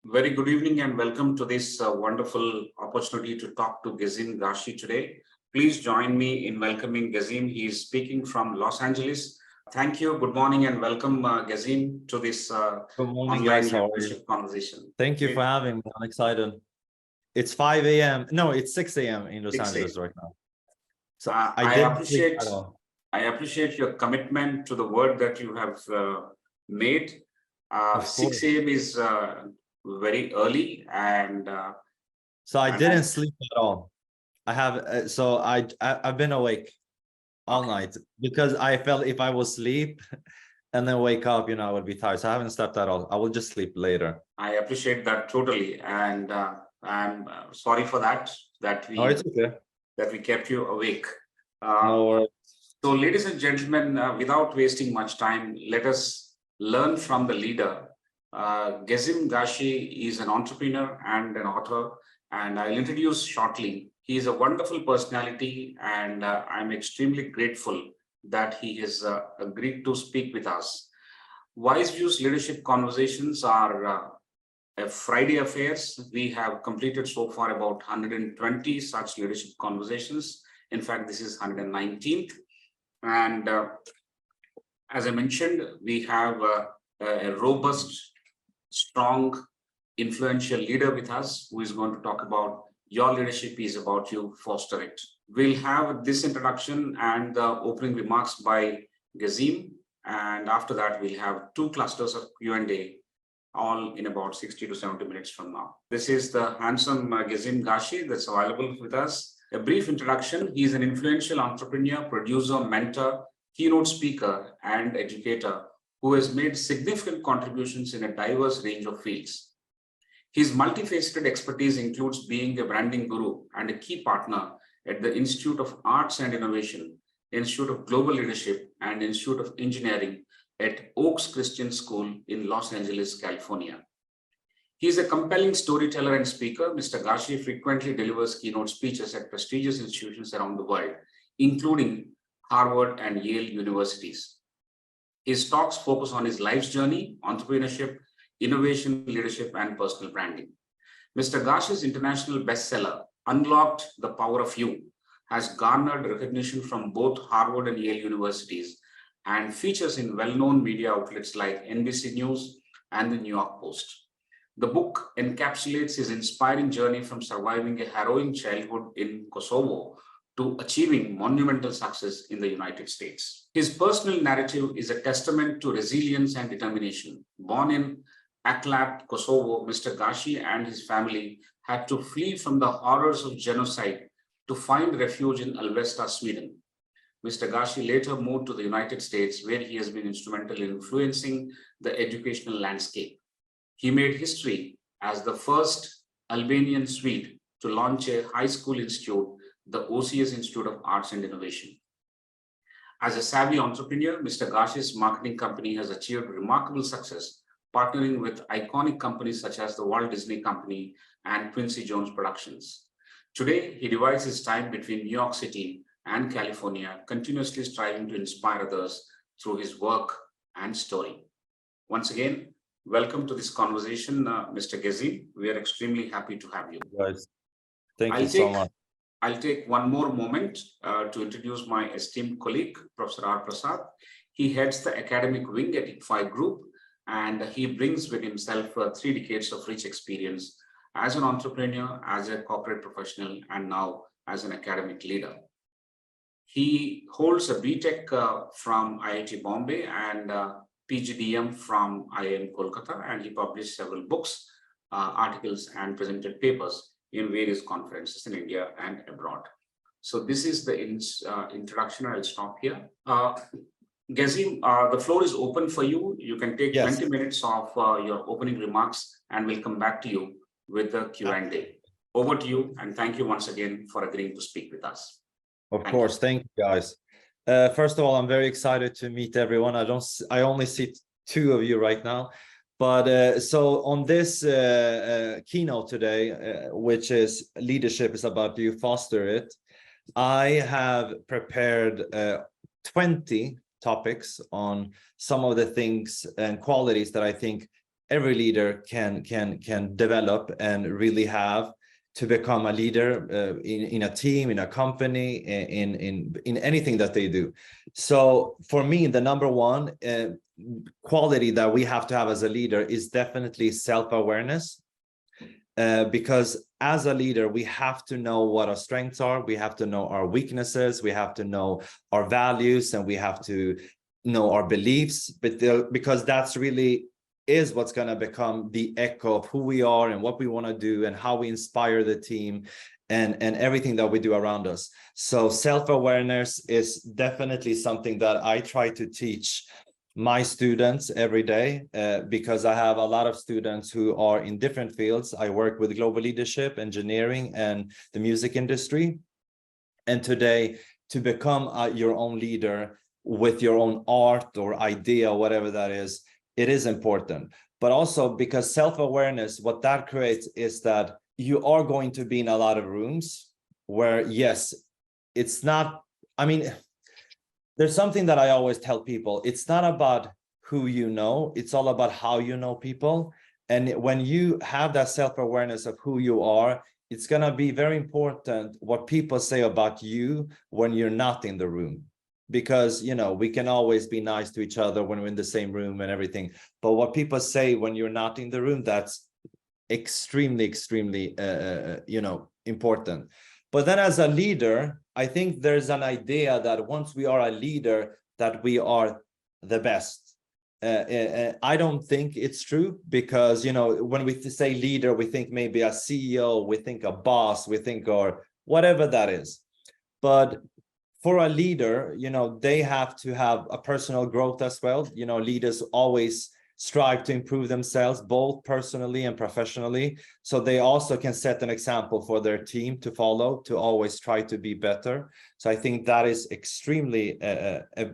Very good evening and welcome to this wonderful opportunity to talk to Gezim Gashi today. Please join me in welcoming Gezim. He is speaking from Los Angeles. Thank you. Good morning and welcome, Gezim, to this Good morning, online guys. How are you? leadership conversation. Thank you for having me. I'm excited. It's 5 a.m. No, it's 6 a.m. in Los 6 Angeles right now. So I appreciate your commitment to the work that you have made. 6 a.m. is very early, and so I didn't sleep at all. I've been awake all night because I felt if I will sleep and then wake up, I would be tired. So I haven't slept at all. I will just sleep later. I appreciate that totally, and I'm sorry for that. It's okay. That we kept you awake. No worries. So, ladies and gentlemen, without wasting much time, let us learn from the leader. Gezim Gashi is an entrepreneur and an author, and I'll introduce shortly. He is a wonderful personality, and I'm extremely grateful that he has agreed to speak with us. WiseViews leadership conversations are Friday affairs. We have completed so far about 120 such leadership conversations. In fact, this is 119th. And as I mentioned, we have a robust, strong, influential leader with us who is going to talk about your leadership is about you, foster it. We'll have this introduction and the opening remarks by Gezim. And after that, we'll have two clusters of Q&A, all in about 60 to 70 minutes from now. This is the handsome Gezim Gashi that's available with us. A brief introduction. He's an influential entrepreneur, producer, mentor, keynote speaker, and educator who has made significant contributions in a diverse range of fields. His multifaceted expertise includes being a branding guru and a key partner at the Institute of Arts and Innovation, Institute of Global Leadership, and Institute of Engineering at Oaks Christian School in Los Angeles, California. He is a compelling storyteller and speaker. Mr. Gashi frequently delivers keynote speeches at prestigious institutions around the world, including Harvard and Yale universities. His talks focus on his life's journey, entrepreneurship, innovation, leadership, and personal branding. Mr. Gashi's international bestseller, Unlocked the Power of You, has garnered recognition from both Harvard and Yale universities and features in well-known media outlets like NBC News and the New York Post. The book encapsulates his inspiring journey from surviving a harrowing childhood in Kosovo to achieving monumental success in the United States. His personal narrative is a testament to resilience and determination. Born in Aklat, Kosovo, Mr. Gashi and his family had to flee from the horrors of genocide to find refuge in Alvesta, Sweden. Mr. Gashi later moved to the United States, where he has been instrumental in influencing the educational landscape. He made history as the first Albanian Swede to launch a high school institute, the OCS Institute of Arts and Innovation. As a savvy entrepreneur, Mr. Gashi's marketing company has achieved remarkable success, partnering with iconic companies such as the Walt Disney Company and Quincy Jones Productions. Today, he divides his time between New York City and California, continuously striving to inspire others through his work and story. Once again, welcome to this conversation, Mr. Gezim. We are extremely happy to have you. Guys, thank you so much. I'll take one more moment to introduce my esteemed colleague, Professor Prasad. He heads the academic wing at ICFAI Group, and he brings with himself 3 decades of rich experience as an entrepreneur, as a corporate professional, and now as an academic leader. He holds a BTech from IIT Bombay and PGDM from IIM Kolkata, and he published several books, articles, and presented papers in various conferences in India and abroad. So this is the introduction. I'll stop here. Gezim, the floor is open for you. You can take 20 minutes of your opening remarks, and we'll come back to you with the Q&A. Over to you, and thank you once again for agreeing to speak with us. Of course, thank you guys. First of all, I'm very excited to meet everyone. I only see 2 of you right now, but so on this keynote today, which is leadership is about you, foster it, I have prepared 20 topics on some of the things and qualities that I think every leader can develop and really have to become a leader in a team, in a company, in anything that they do. So for me, the number one quality that we have to have as a leader is definitely self-awareness. Because as a leader, we have to know what our strengths are, we have to know our weaknesses, we have to know our values, and we have to know our beliefs, because that's really is what's going to become the echo of who we are and what we want to do and how we inspire the team and everything that we do around us. So self-awareness is definitely something that I try to teach my students every day, because I have a lot of students who are in different fields. I work with global leadership, engineering, and the music industry. And today, to become your own leader with your own art or idea, whatever that is, it is important. But also because self-awareness, what that creates is that you are going to be in a lot of rooms where, yes, it's not, I mean, there's something that I always tell people. It's not about who you know, it's all about how you know people. And when you have that self-awareness of who you are, it's going to be very important what people say about you when you're not in the room. Because, you know, we can always be nice to each other when we're in the same room and everything. But what people say when you're not in the room, that's extremely, you know, important. But then as a leader, I think there's an idea that once we are a leader, that we are the best. I don't think it's true, because, you know, when we say leader, we think maybe a CEO, we think a boss, we think, or whatever that is. But for a leader, you know, they have to have a personal growth as well. You know, leaders always strive to improve themselves, both personally and professionally. So they also can set an example for their team to follow, to always try to be better. So I think that is extremely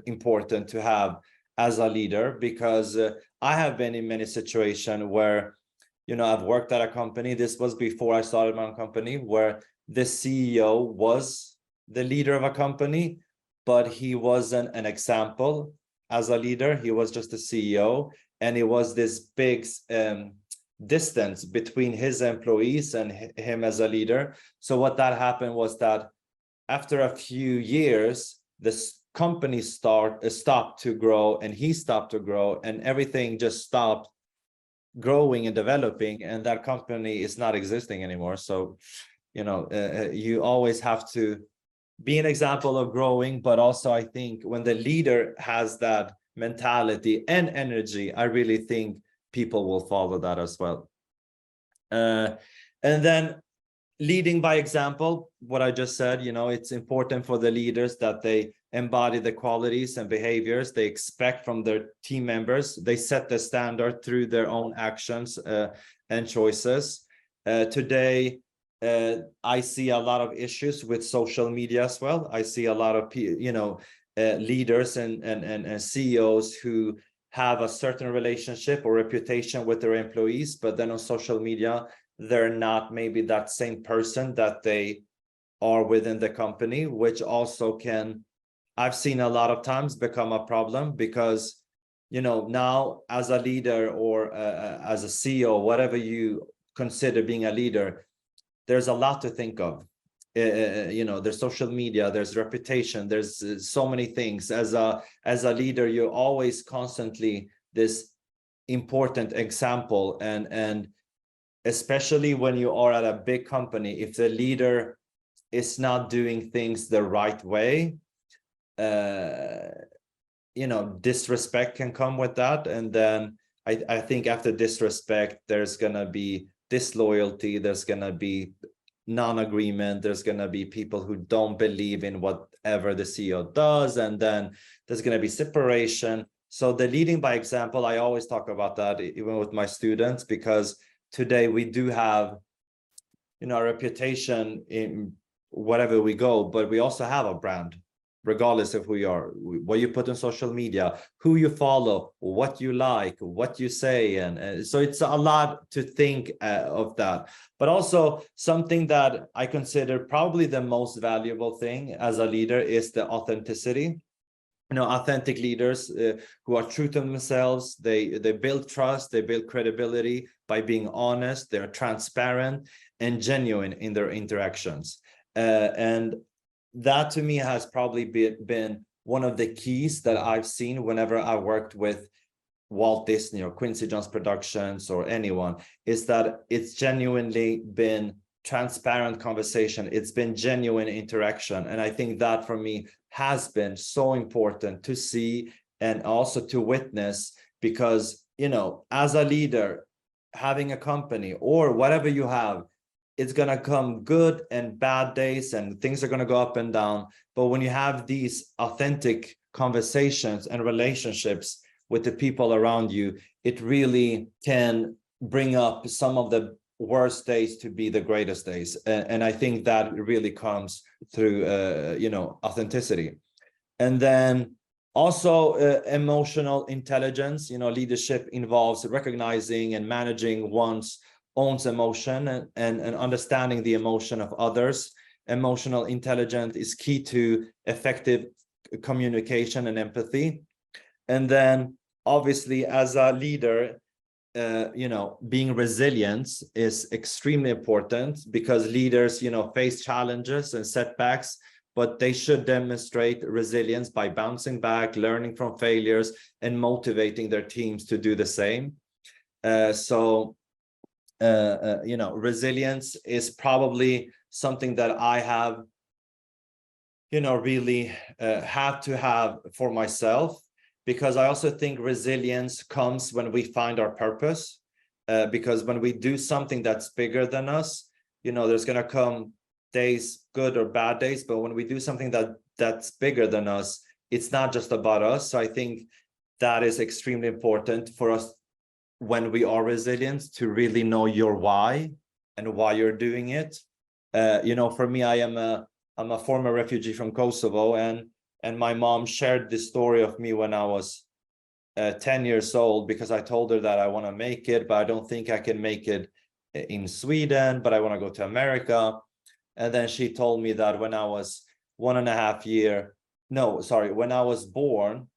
important to have as a leader, because I have been in many situations where, you know, I've worked at a company. This was before I started my own company, where the CEO was the leader of a company, but he wasn't an example as a leader. He was just a CEO. And it was this big distance between his employees and him as a leader. So what that happened was that after a few years, this company stopped to grow, and he stopped to grow, and everything just stopped growing and developing, and that company is not existing anymore. So, you know, you always have to be an example of growing, but also I think when the leader has that mentality and energy, I really think people will follow that as well. And then leading by example, what I just said, you know, it's important for the leaders that they embody the qualities and behaviors they expect from their team members. They set the standard through their own actions and choices. Today, I see a lot of issues with social media as well. I see a lot of, you know, leaders and CEOs who have a certain relationship or reputation with their employees, but then on social media, they're not maybe that same person that they are within the company, which also can, I've seen a lot of times, become a problem, because, you know, now as a leader or as a CEO, whatever you consider being a leader, there's a lot to think of. You know, there's social media, there's reputation, there's so many things. As a leader, you're always constantly this important example, and especially when you are at a big company, if the leader is not doing things the right way, you know, disrespect can come with that. And then I think after disrespect, there's gonna be disloyalty, there's gonna be non-agreement, there's going to be people who don't believe in whatever the CEO does, and then there's going to be separation. So the leading by example, I always talk about that even with my students, because today we do have, you know, a reputation in whatever we go, but we also have a brand, regardless of who you are, what you put on social media, who you follow, what you like, what you say. And so it's a lot to think of that. But also something that I consider probably the most valuable thing as a leader is the authenticity. authentic leaders who are true to themselves. They build trust, they build credibility by being honest, they're transparent and genuine in their interactions. And that to me has probably been one of the keys that I've seen whenever I worked with Walt Disney or Quincy Jones Productions or anyone, is that it's genuinely been transparent conversation. It's been genuine interaction. And I think that for me has been so important to see and also to witness, because, as a leader, having a company or whatever you have, it's going to come good and bad days and things are going to go up and down. But when you have these authentic conversations and relationships with the people around you, it really can bring up some of the worst days to be the greatest days. And I think that really comes through, authenticity. And then also emotional intelligence. Leadership involves recognizing and managing one's own emotion and understanding the emotion of others. Emotional intelligence is key to effective communication and empathy. And then obviously as a leader, being resilient is extremely important, because leaders, face challenges and setbacks, but they should demonstrate resilience by bouncing back, learning from failures, and motivating their teams to do the same. Resilience is probably something that I have, really had to have for myself, because I also think resilience comes when we find our purpose. Because when we do something that's bigger than us, there's going to come days, good or bad days, but when we do something that's bigger than us, it's not just about us. So I think that is extremely important for us when we are resilient, to really know your why and why you're doing it. For me, I'm a former refugee from Kosovo, and my mom shared this story of me when I was 10 years old, because I told her that I want to make it, but I don't think I can make it in Sweden, but I want to go to America. And then she told me that when I was when I was born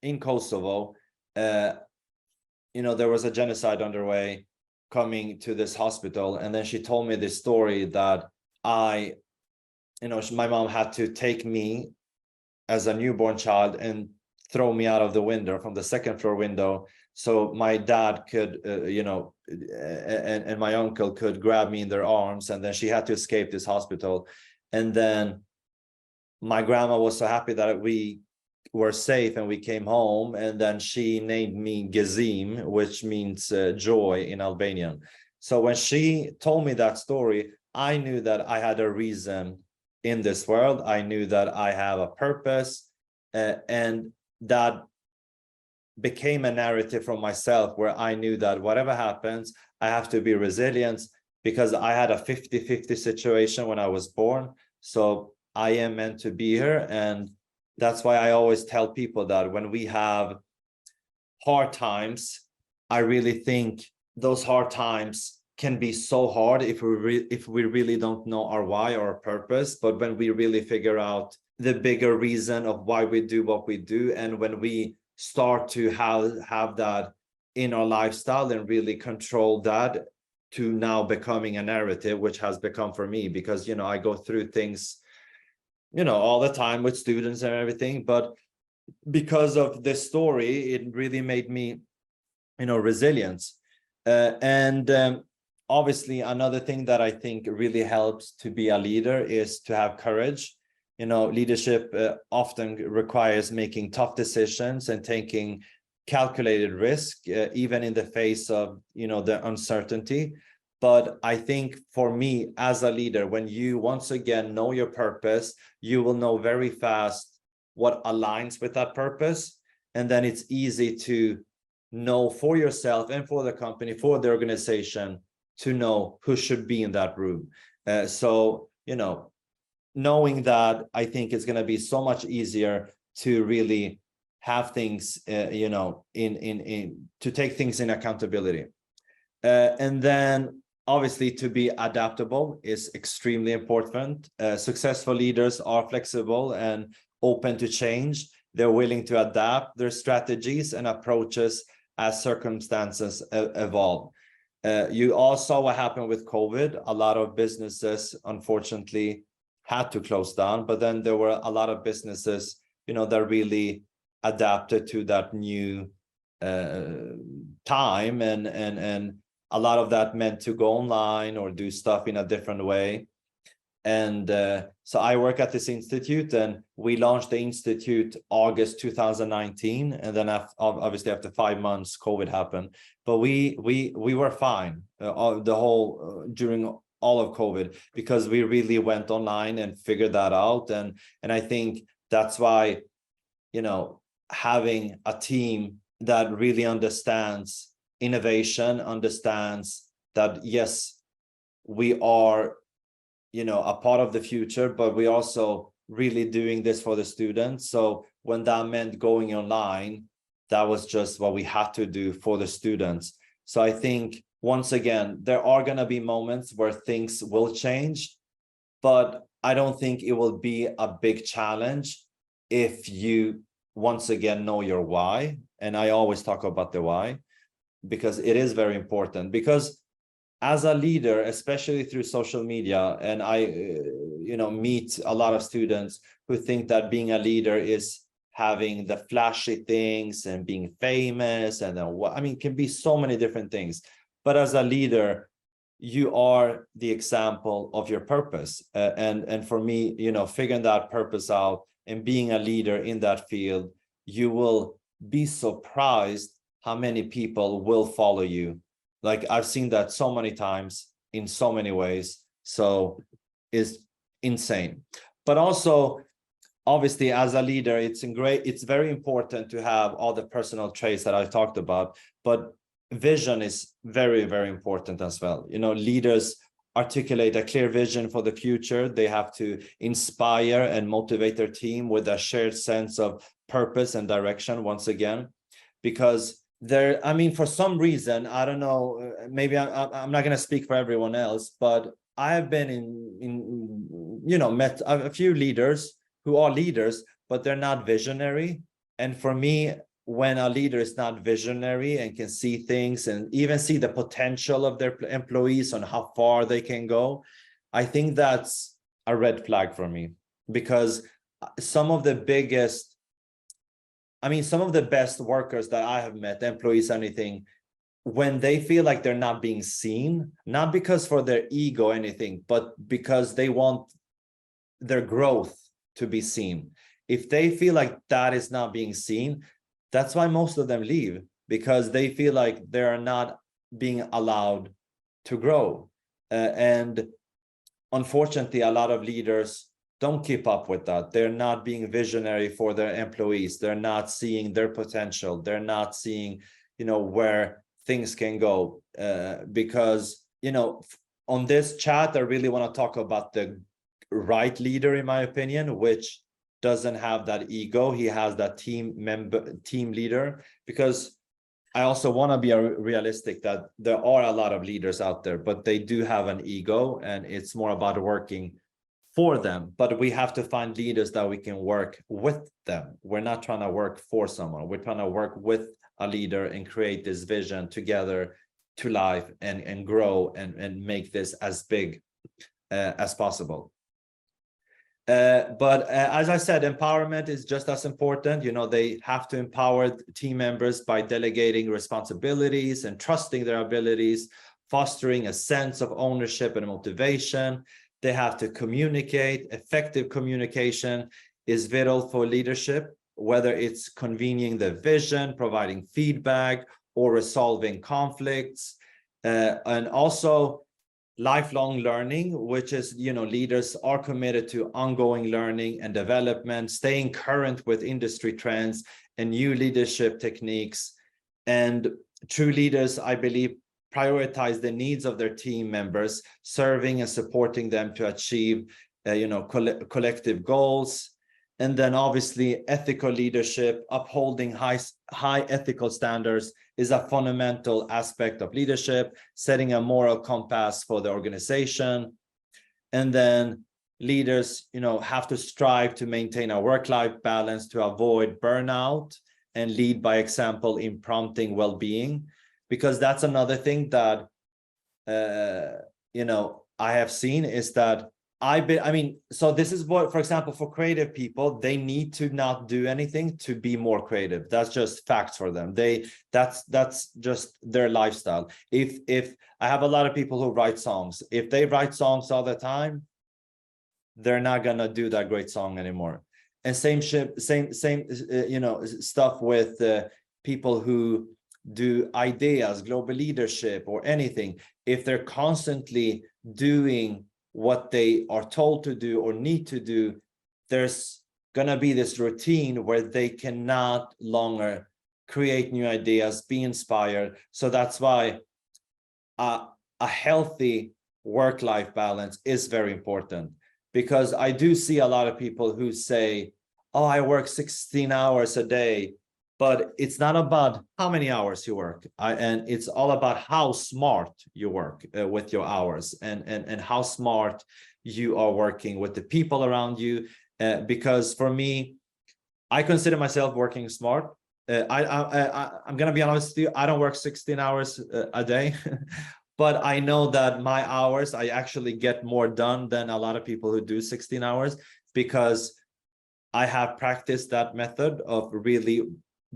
in Kosovo, there was a genocide underway coming to this hospital. And then she told me this story that my mom had to take me as a newborn child and throw me out of the window, from the second floor window, so my dad could, and my uncle could grab me in their arms. And then she had to escape this hospital. And then my grandma was so happy that we were safe and we came home. And then she named me Gezim, which means joy in Albanian. So when she told me that story, I knew that I had a reason in this world. I knew that I have a purpose, and that became a narrative for myself, where I knew that whatever happens, I have to be resilient, because I had a 50-50 situation when I was born. So I am meant to be here. And that's why I always tell people that when we have hard times, I really think those hard times can be so hard if we really don't know our why or our purpose. But when we really figure out the bigger reason of why we do what we do, and when we start to have that in our lifestyle and really control that, to now becoming a narrative, which has become for me, because I go through things all the time with students and everything, but because of this story, it really made me resilient. Obviously another thing that I think really helps to be a leader is to have courage. Leadership often requires making tough decisions and taking calculated risk, even in the face of, the uncertainty. But I think for me as a leader, when you once again know your purpose, you will know very fast what aligns with that purpose. And then it's easy to know for yourself and for the company, for the organization, to know who should be in that room. Knowing that, I think it's going to be so much easier to really have things, to take things in accountability. And then obviously to be adaptable is extremely important. Successful leaders are flexible and open to change. they're willing to adapt their strategies and approaches as circumstances evolve. You all saw what happened with COVID. A lot of businesses, unfortunately, had to close down, but then there were a lot of businesses, that really adapted to that new time, and a lot of that meant to go online or do stuff in a different way. And so I work at this institute, and we launched the institute August 2019, and then obviously after 5 months COVID happened, but we were fine during all of COVID, because we really went online and figured that out. And I think that's why, having a team that really understands innovation, understands that, yes, we are, a part of the future, but we also really doing this for the students. So when that meant going online, that was just what we had to do for the students. So I think, once again, there are going to be moments where things will change, but I don't think it will be a big challenge if you, once again, know your why. And I always talk about the why, because it is very important. Because as a leader, especially through social media, and I, meet a lot of students who think that being a leader is having the flashy things and being famous, and then it can be so many different things. But as a leader, you are the example of your purpose. And for me, figuring that purpose out and being a leader in that field, you will be surprised how many people will follow you. Like, I've seen that so many times in so many ways. So it's insane. But also, obviously, as a leader, it's very important to have all the personal traits that I talked about, but vision is very, very important as well. Leaders articulate a clear vision for the future. They have to inspire and motivate their team with a shared sense of purpose and direction, once again, because for some reason, I don't know, maybe I'm not going to speak for everyone else, but I have been met a few leaders who are leaders, but they're not visionary. And for me, when a leader is not visionary and can see things and even see the potential of their employees on how far they can go, I think that's a red flag for me. Because some of the best workers that I have met, employees, anything, when they feel like they're not being seen, not because for their ego or anything, but because they want their growth to be seen. If they feel like that is not being seen, that's why most of them leave, because they feel like they are not being allowed to grow. And unfortunately, a lot of leaders don't keep up with that. They're not being visionary for their employees. They're not seeing their potential. They're not seeing, where things can go. Because, on this chat, I really want to talk about the right leader, in my opinion, which doesn't have that ego. He has that team leader, because I also want to be realistic that there are a lot of leaders out there, but they do have an ego, and it's more about working for them. But we have to find leaders that we can work with them. We're not trying to work for someone. We're trying to work with a leader and create this vision together to life and grow and make this as big as possible. But as I said, empowerment is just as important. They have to empower team members by delegating responsibilities and trusting their abilities, fostering a sense of ownership and motivation. They have to communicate. Effective communication is vital for leadership, whether it's convening the vision, providing feedback, or resolving conflicts. And also lifelong learning, which is, leaders are committed to ongoing learning and development, staying current with industry trends and new leadership techniques. And true leaders, I believe, prioritize the needs of their team members, serving and supporting them to achieve, collective goals. And then obviously ethical leadership, upholding high ethical standards is a fundamental aspect of leadership, setting a moral compass for the organization. And then, leaders, have to strive to maintain a work-life balance to avoid burnout and lead by example in prompting well-being, because that's another thing that I have seen is that so this is what, for example, for creative people, they need to not do anything to be more creative. That's just facts for them. That's just their lifestyle. If I have a lot of people who write songs, if they write songs all the time, they're not gonna do that great song anymore. And same stuff with people who do ideas, global leadership, or anything. If they're constantly doing what they are told to do or need to do, there's gonna be this routine where they cannot longer create new ideas, be inspired. So that's why a healthy work-life balance is very important, because I do see a lot of people who say, oh, I work 16 hours a day, but it's not about how many hours you work, and it's all about how smart you work with your hours, and how smart you are working with the people around you. Because for me, I consider myself working smart. I'm gonna be honest with you, I don't work 16 hours a day, but I know that my hours, I actually get more done than a lot of people who do 16 hours, because I have practiced that method of really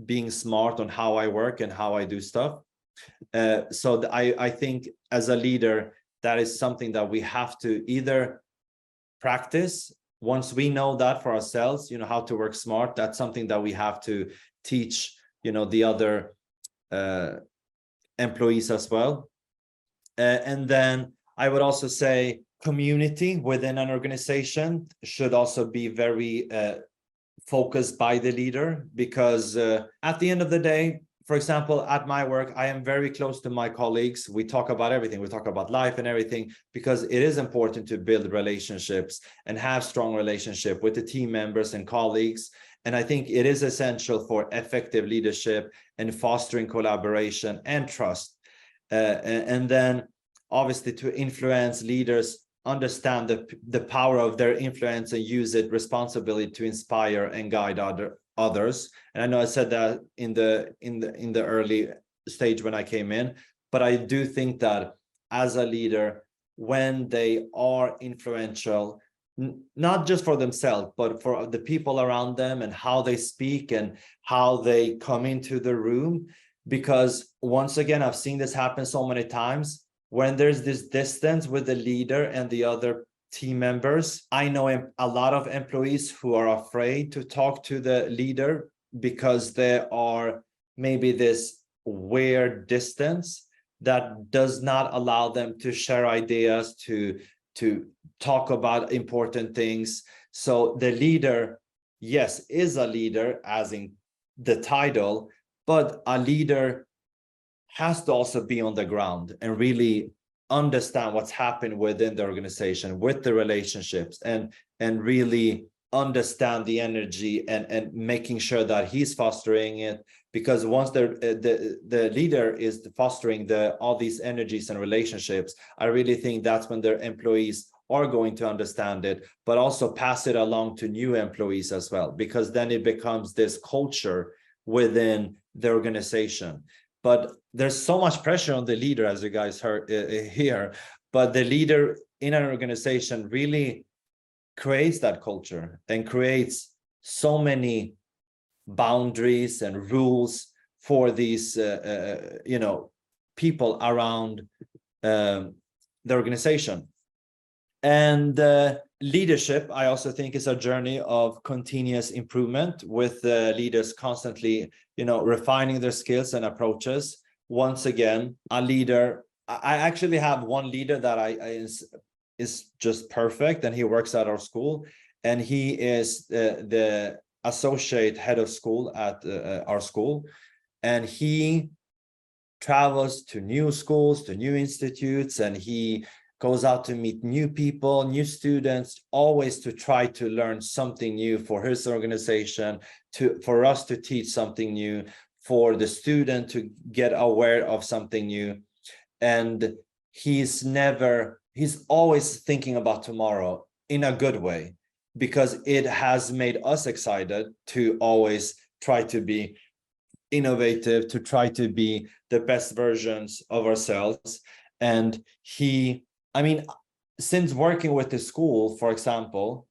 being smart on how I work and how I do stuff. So I think as a leader, that is something that we have to either practice. Once we know that for ourselves, how to work smart, that's something that we have to teach, the other employees as well. And then I would also say community within an organization should also be very focused by the leader, because at the end of the day, for example, at my work, I am very close to my colleagues. We talk about everything. We talk about life and everything, because it is important to build relationships and have strong relationship with the team members and colleagues. And I think it is essential for effective leadership and fostering collaboration and trust. And then obviously to influence leaders, understand the power of their influence and use it responsibly to inspire and guide others. And I know I said that in the early stage when I came in, but I do think that as a leader, when they are influential, not just for themselves, but for the people around them, and how they speak and how they come into the room, because once again, I've seen this happen so many times. When there's this distance with the leader and the other team members, I know a lot of employees who are afraid to talk to the leader because there are maybe this weird distance that does not allow them to share ideas, to talk about important things. So the leader, yes, is a leader as in the title, but a leader has to also be on the ground and really understand what's happened within the organization, with the relationships, and really understand the energy and making sure that he's fostering it. Because once the leader is fostering all these energies and relationships, I really think that's when their employees are going to understand it, but also pass it along to new employees as well, because then it becomes this culture within the organization. But there's so much pressure on the leader, as you guys heard here, but the leader in an organization really creates that culture and creates so many boundaries and rules for these people around the organization. And leadership, I also think, is a journey of continuous improvement, with leaders constantly refining their skills and approaches. Once again, a leader, I actually have one leader that is just perfect, and he works at our school, and he is the associate head of school at our school, and he travels to new schools, to new institutes, and he goes out to meet new people, new students, always to try to learn something new for his organization, for us to teach something new, for the student to get aware of something new. And he's always thinking about tomorrow. in a good way, because it has made us excited to always try to be innovative, to try to be the best versions of ourselves. And I mean, since working with the school, for example,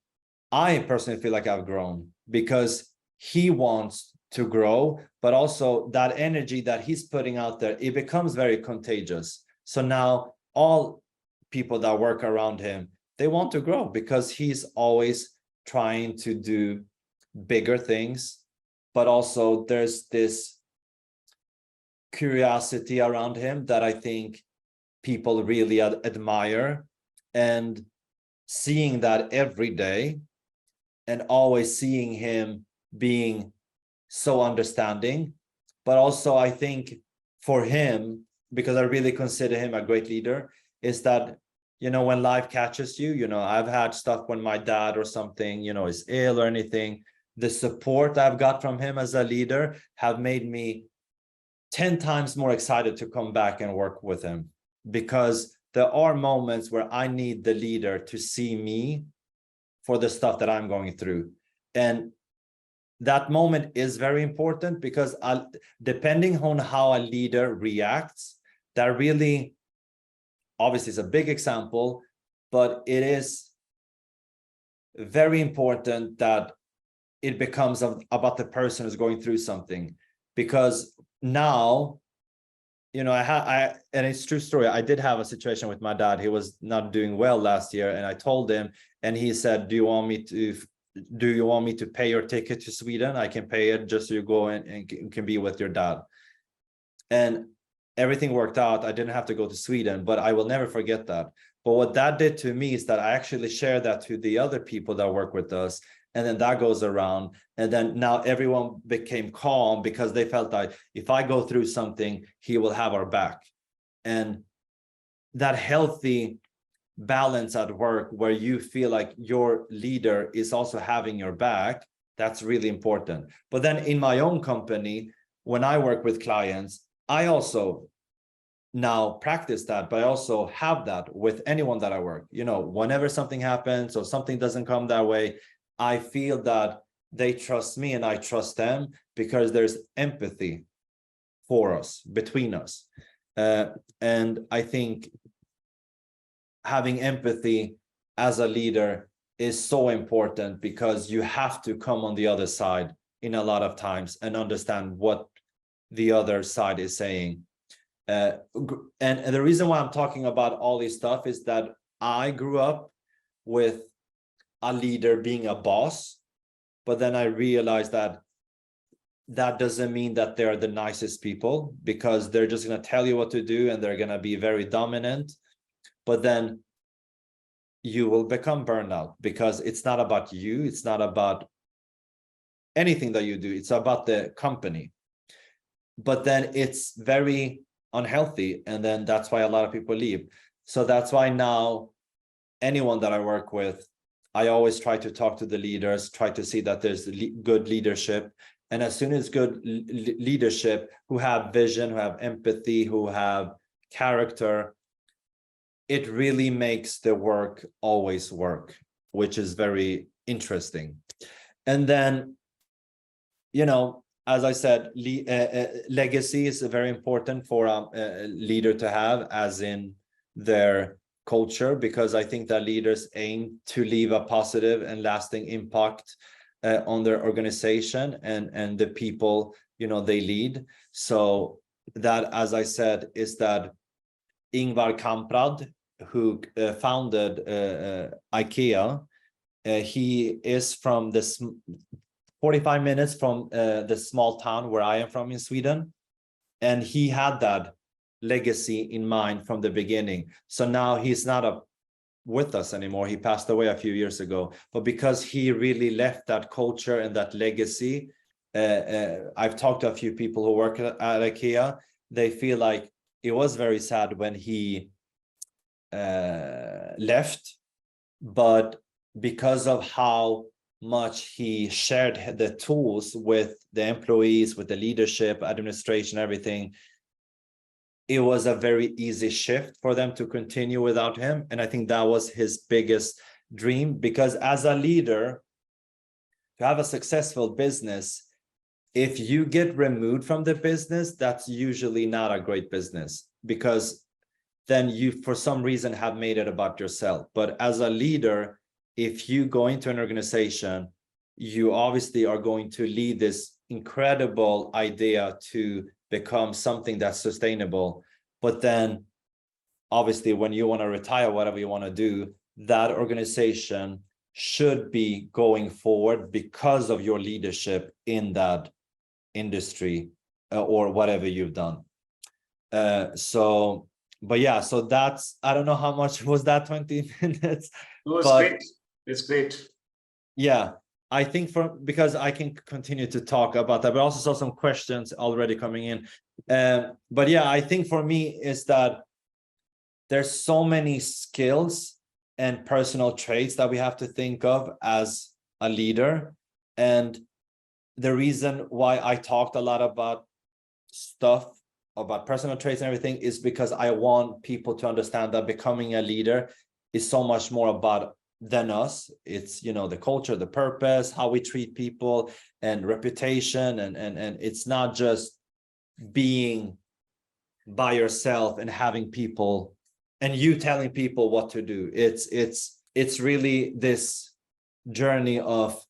I personally feel like I've grown because he wants to grow, but also that energy that he's putting out there, it becomes very contagious. So now all people that work around him, they want to grow because he's always trying to do bigger things, but also there's this curiosity around him that I think people really admire. And seeing that every day and always seeing him being so understanding, but also I think for him, because I really consider him a great leader, is that, you know, when life catches you, you know, I've had stuff when my dad or something, you know, is ill or anything, the support I've got from him as a leader have made me 10 times more excited to come back and work with him, because there are moments where I need the leader to see me for the stuff that I'm going through. And that moment is very important because depending on how a leader reacts, that really, obviously is a big example, but it is very important that it becomes about the person who's going through something. Because now, you know, and it's a true story, I did have a situation with my dad. He was not doing well last year, and I told him, and he said, do you want me to pay your ticket to Sweden? I can pay it just so you go and can be with your dad. And everything worked out. I didn't have to go to Sweden, but I will never forget that. But what that did to me is that I actually shared that to the other people that work with us. And then that goes around. And then now everyone became calm because they felt like if I go through something, he will have our back. And that healthy balance at work where you feel like your leader is also having your back, that's really important. But then in my own company, when I work with clients, I also now practice that, but I also have that with anyone that I work. You know, whenever something happens or something doesn't come that way, I feel that they trust me and I trust them because there's empathy for us, between us. And I think having empathy as a leader is so important because you have to come on the other side in a lot of times and understand what the other side is saying. And the reason why I'm talking about all this stuff is that I grew up with a leader being a boss, but then I realized that that doesn't mean that they're the nicest people, because they're just going to tell you what to do and they're going to be very dominant. But then you will become burnout because it's not about you. It's not about anything that you do. It's about the company. But then it's very unhealthy. And then that's why a lot of people leave. So that's why now anyone that I work with, I always try to talk to the leaders, try to see that there's good leadership. And as soon as good leadership who have vision, who have empathy, who have character, it really makes the work always work, which is very interesting. And then, you know, as I said, legacy is very important for a leader to have, as in their culture, because I think that leaders aim to leave a positive and lasting impact on their organization and the people, you know, they lead. So that, as I said, is that Ingvar Kamprad, who founded IKEA, he is from this 45 minutes from the small town where I am from in Sweden. And he had that legacy in mind from the beginning. So now he's not with us anymore. He passed away a few years ago. But because he really left that culture and that legacy, I've talked to a few people who work at IKEA. They feel like it was very sad when he left, but because of how much he shared the tools with the employees, with the leadership, administration, everything, it was a very easy shift for them to continue without him. And I think that was his biggest dream, because as a leader, to have a successful business, if you get removed from the business, that's usually not a great business, because then you, for some reason, have made it about yourself. But as a leader, if you go into an organization, you obviously are going to lead this incredible idea to become something that's sustainable. But then obviously when you want to retire, whatever you want to do, that organization should be going forward because of your leadership in that industry or whatever you've done. But yeah, so that's, I don't know how much was that, 20 minutes. It was but great. It's great. Yeah, I think because I can continue to talk about that, but I also saw some questions already coming in. But yeah, I think for me is that there's so many skills and personal traits that we have to think of as a leader. And the reason why I talked a lot about stuff about personal traits and everything is because I want people to understand that becoming a leader is so much more about than us. It's, you know, the culture, the purpose, how we treat people, and reputation, and it's not just being by yourself and having people and you telling people what to do. It's really this journey of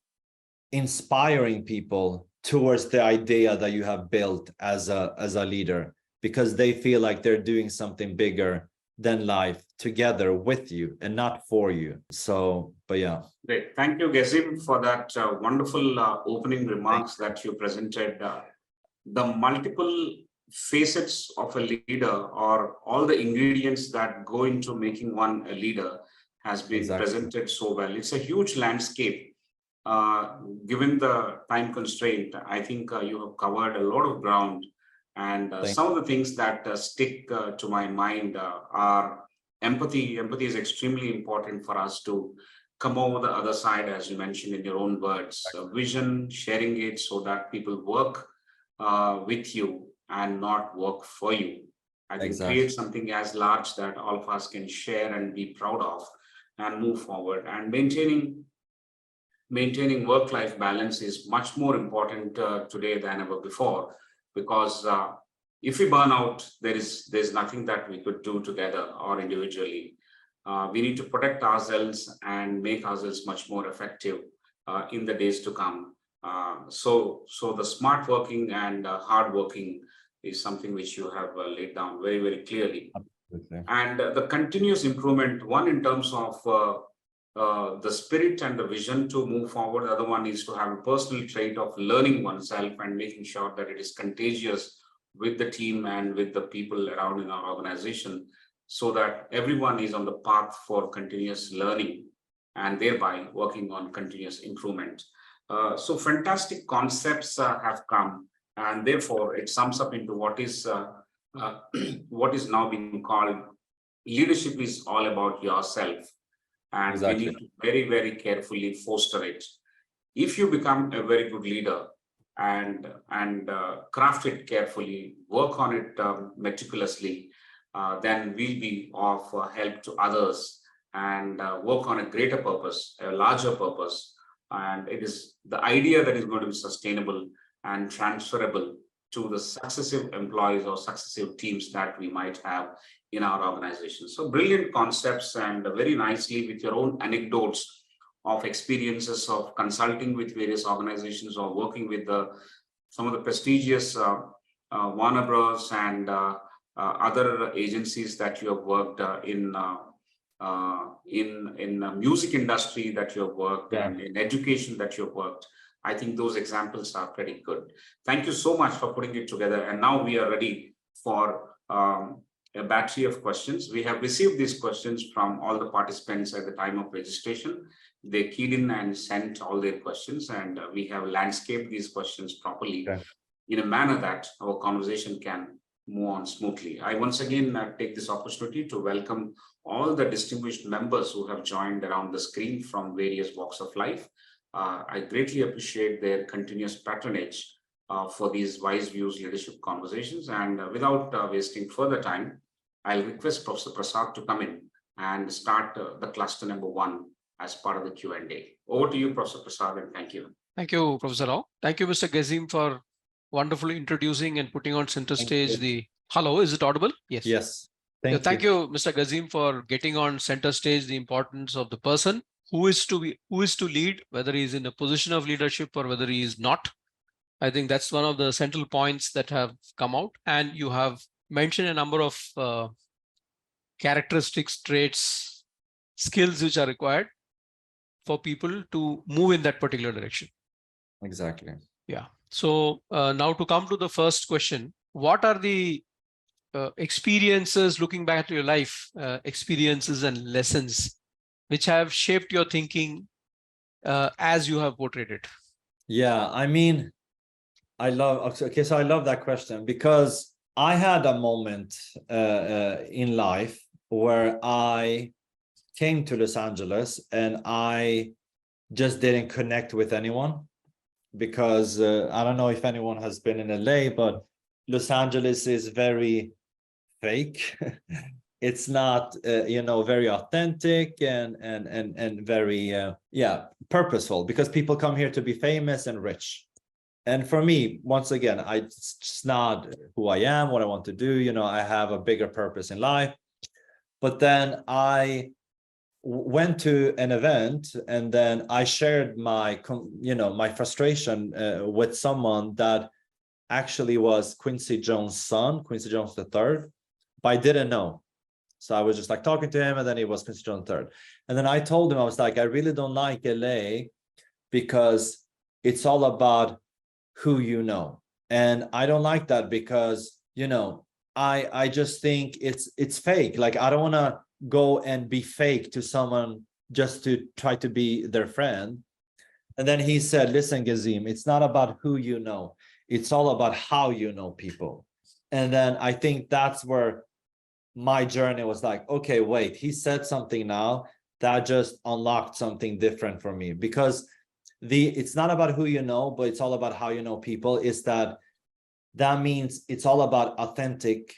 inspiring people towards the idea that you have built as a leader, because they feel like they're doing something bigger than life together with you and not for you. So, but yeah. Great. Thank you, Gezim, for that wonderful opening remarks that you presented. The multiple facets of a leader, or all the ingredients that go into making one a leader, has been presented so well. It's a huge landscape. Given the time constraint, I think you have covered a lot of ground. And some of the things that stick to my mind are empathy. Empathy is extremely important for us to come over the other side, as you mentioned in your own words. Vision, sharing it so that people work with you and not work for you. I think create something as large that all of us can share and be proud of and move forward. And maintaining work-life balance is much more important today than ever before, because if we burn out, there's nothing that we could do together or individually. We need to protect ourselves and make ourselves much more effective in the days to come. So the smart working and hard working is something which you have laid down very, very clearly. And the continuous improvement, one in terms of the spirit and the vision to move forward. The other one is to have a personal trait of learning oneself and making sure that it is contagious with the team and with the people around in our organization, so that everyone is on the path for continuous learning and thereby working on continuous improvement. So fantastic concepts have come, and therefore it sums up into what is now being called leadership is all about yourself. And we need to very, very carefully foster it. If you become a very good leader and craft it carefully, work on it meticulously, then we'll be of help to others and work on a greater purpose, a larger purpose. And it is the idea that is going to be sustainable and transferable to the successive employees or successive teams that we might have in our organization. So brilliant concepts, and very nicely with your own anecdotes of experiences of consulting with various organizations or working with some of the prestigious Warner Bros. And other agencies that you have worked in the music industry that you have worked, and in education that you have worked. I think those examples are pretty good. Thank you so much for putting it together. And now we are ready for a battery of questions. We have received these questions from all the participants at the time of registration. They keyed in and sent all their questions, and we have landscaped these questions properly in a manner that our conversation can move on smoothly. I once again take this opportunity to welcome all the distinguished members who have joined around the screen from various walks of life. I greatly appreciate their continuous patronage for these WiseViews leadership conversations. And without wasting further time, I'll request Professor Prasad to come in and start the cluster number 1 as part of the Q&A. Over to you, Professor Prasad, and thank you. Thank you, Professor Rao. Thank you, Mr. Gezim, for wonderfully introducing and putting on center stage the... Hello, is it audible? Yes. Yes. Thank you, Mr. Gezim, for getting on center stage the importance of the person who is to lead, whether he is in a position of leadership or whether he is not. I think that's one of the central points that have come out, and you have mentioned a number of characteristics, traits, skills which are required for people to move in that particular direction. Exactly. Yeah. So now to come to the first question, what are the experiences, looking back to your life, experiences and lessons which have shaped your thinking as you have portrayed it? Yeah, I mean, I love that question, because I had a moment in life where I came to Los Angeles and I just didn't connect with anyone, because I don't know if anyone has been in LA, but Los Angeles is very fake. It's not very authentic and very purposeful, because people come here to be famous and rich. And for me, once again, it's just not who I am, what I want to do. I have a bigger purpose in life. But then I went to an event, and then I shared my frustration with someone that actually was Quincy Jones' son, Quincy Jones III, but I didn't know. So I was just like talking to him, and then he was Quincy Jones III. And then I told him, I was like, I really don't like LA because it's all about who you know. And I don't like that because, I just think it's fake. Like, I don't want to go and be fake to someone just to try to be their friend. And then he said, listen, Gezim, it's not about who you know. It's all about how you know people. And then I think that's where my journey was like, okay, wait, he said something now that just unlocked something different for me, because it's not about who you know, but it's all about how you know people. Is that means it's all about authentic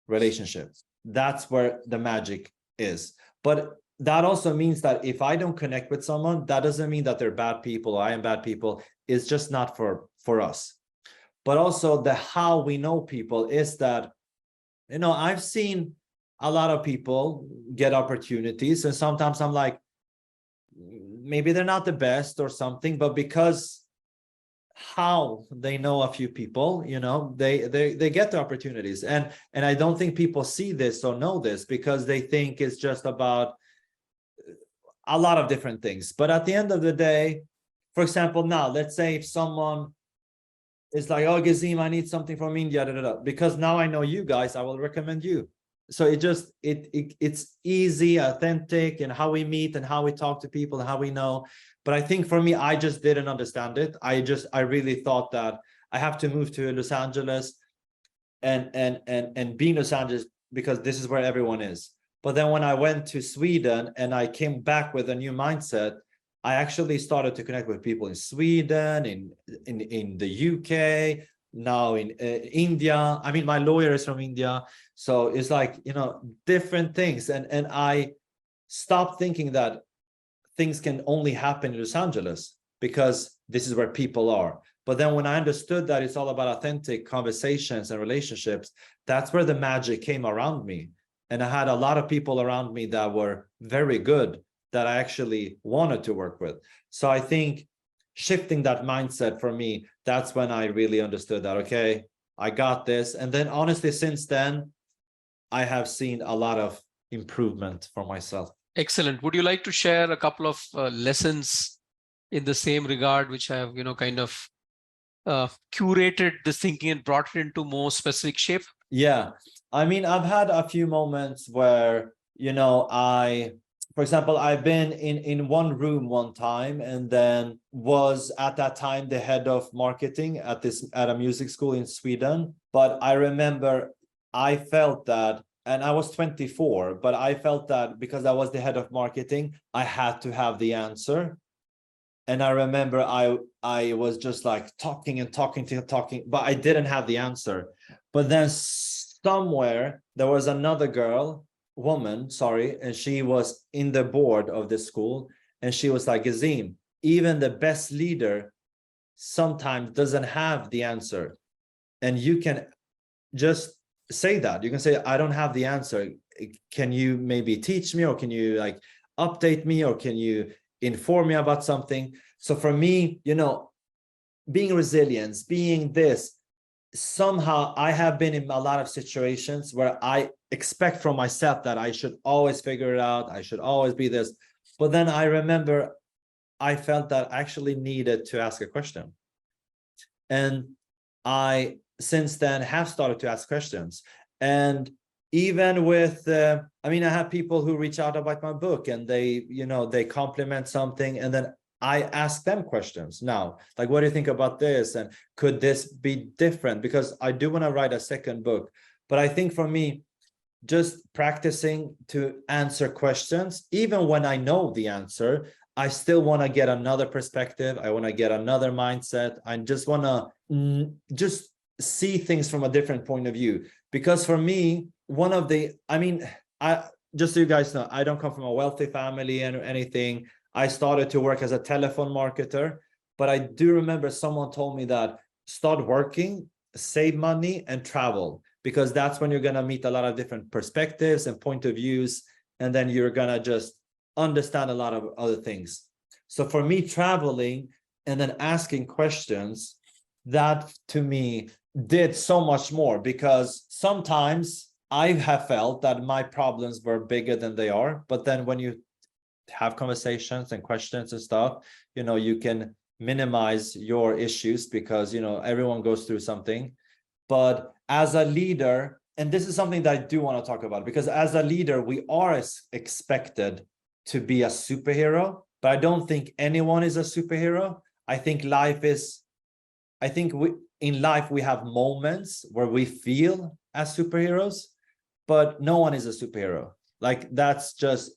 relationships. That's where the magic is. But that also means that if I don't connect with someone, that doesn't mean that they're bad people or I am bad people. It's just not for us. But also the how we know people is that, I've seen a lot of people get opportunities, and sometimes I'm like, maybe they're not the best or something, but because how they know a few people, they get the opportunities. And I don't think people see this or know this, because they think it's just about a lot of different things. But at the end of the day, for example, now let's say if someone is like, oh, Gezim, I need something from India, because now I know you guys, I will recommend you. So it's easy, authentic, and how we meet and how we talk to people and how we know. But I think for me, I just didn't understand it. I really thought that I have to move to Los Angeles and be in Los Angeles because this is where everyone is. But then when I went to Sweden and I came back with a new mindset, I actually started to connect with people in Sweden, in the UK, now in India. I mean, my lawyer is from India. So it's like, different things. And I stopped thinking that things can only happen in Los Angeles because this is where people are. But then when I understood that it's all about authentic conversations and relationships, that's where the magic came around me. And I had a lot of people around me that were very good, that I actually wanted to work with. So I think shifting that mindset for me, that's when I really understood that, okay, I got this. And then honestly, since then, I have seen a lot of improvement for myself. Excellent. Would you like to share a couple of lessons in the same regard, which have, kind of curated this thinking and brought it into more specific shape? Yeah. I mean, I've had a few moments where, for example, I've been in one room one time, and then was at that time the head of marketing at a music school in Sweden. But I remember I felt that, and I was 24, but I felt that because I was the head of marketing, I had to have the answer. And I remember I was just like talking, but I didn't have the answer. But then somewhere there was another woman, and she was in the board of the school. And she was like, Gezim, even the best leader sometimes doesn't have the answer. And you can just say that. You can say, I don't have the answer. Can you maybe teach me, or can you like update me, or can you inform me about something? So for me, you know, being resilient, being this, somehow I have been in a lot of situations where I expect from myself that I should always figure it out. I should always be this. But then I remember I felt that I actually needed to ask a question. And I, since then, have started to ask questions. And even with, I mean, I have people who reach out about my book, and they, you know, they compliment something, and then I ask them questions now, like, what do you think about this? And could this be different? Because I do want to write a second book. But I think for me, just practicing to answer questions, even when I know the answer, I still want to get another perspective. I want to get another mindset. I just want to just see things from a different point of view. Because for me, one of the, I mean, just so you guys know, I don't come from a wealthy family and anything. I started to work as a telephone marketer, but I do remember someone told me that start working, save money, and travel, because that's when you're going to meet a lot of different perspectives and point of views. And then you're going to just understand a lot of other things. So for me, traveling and then asking questions, that to me did so much more, because sometimes I have felt that my problems were bigger than they are. But then when you have conversations and questions and stuff, you know, you can minimize your issues, because, you know, everyone goes through something. But as a leader, and this is something that I do want to talk about, because as a leader, we are expected to be a superhero, but I don't think anyone is a superhero. I think in life we have moments where we feel as superheroes, but no one is a superhero. Like, that's just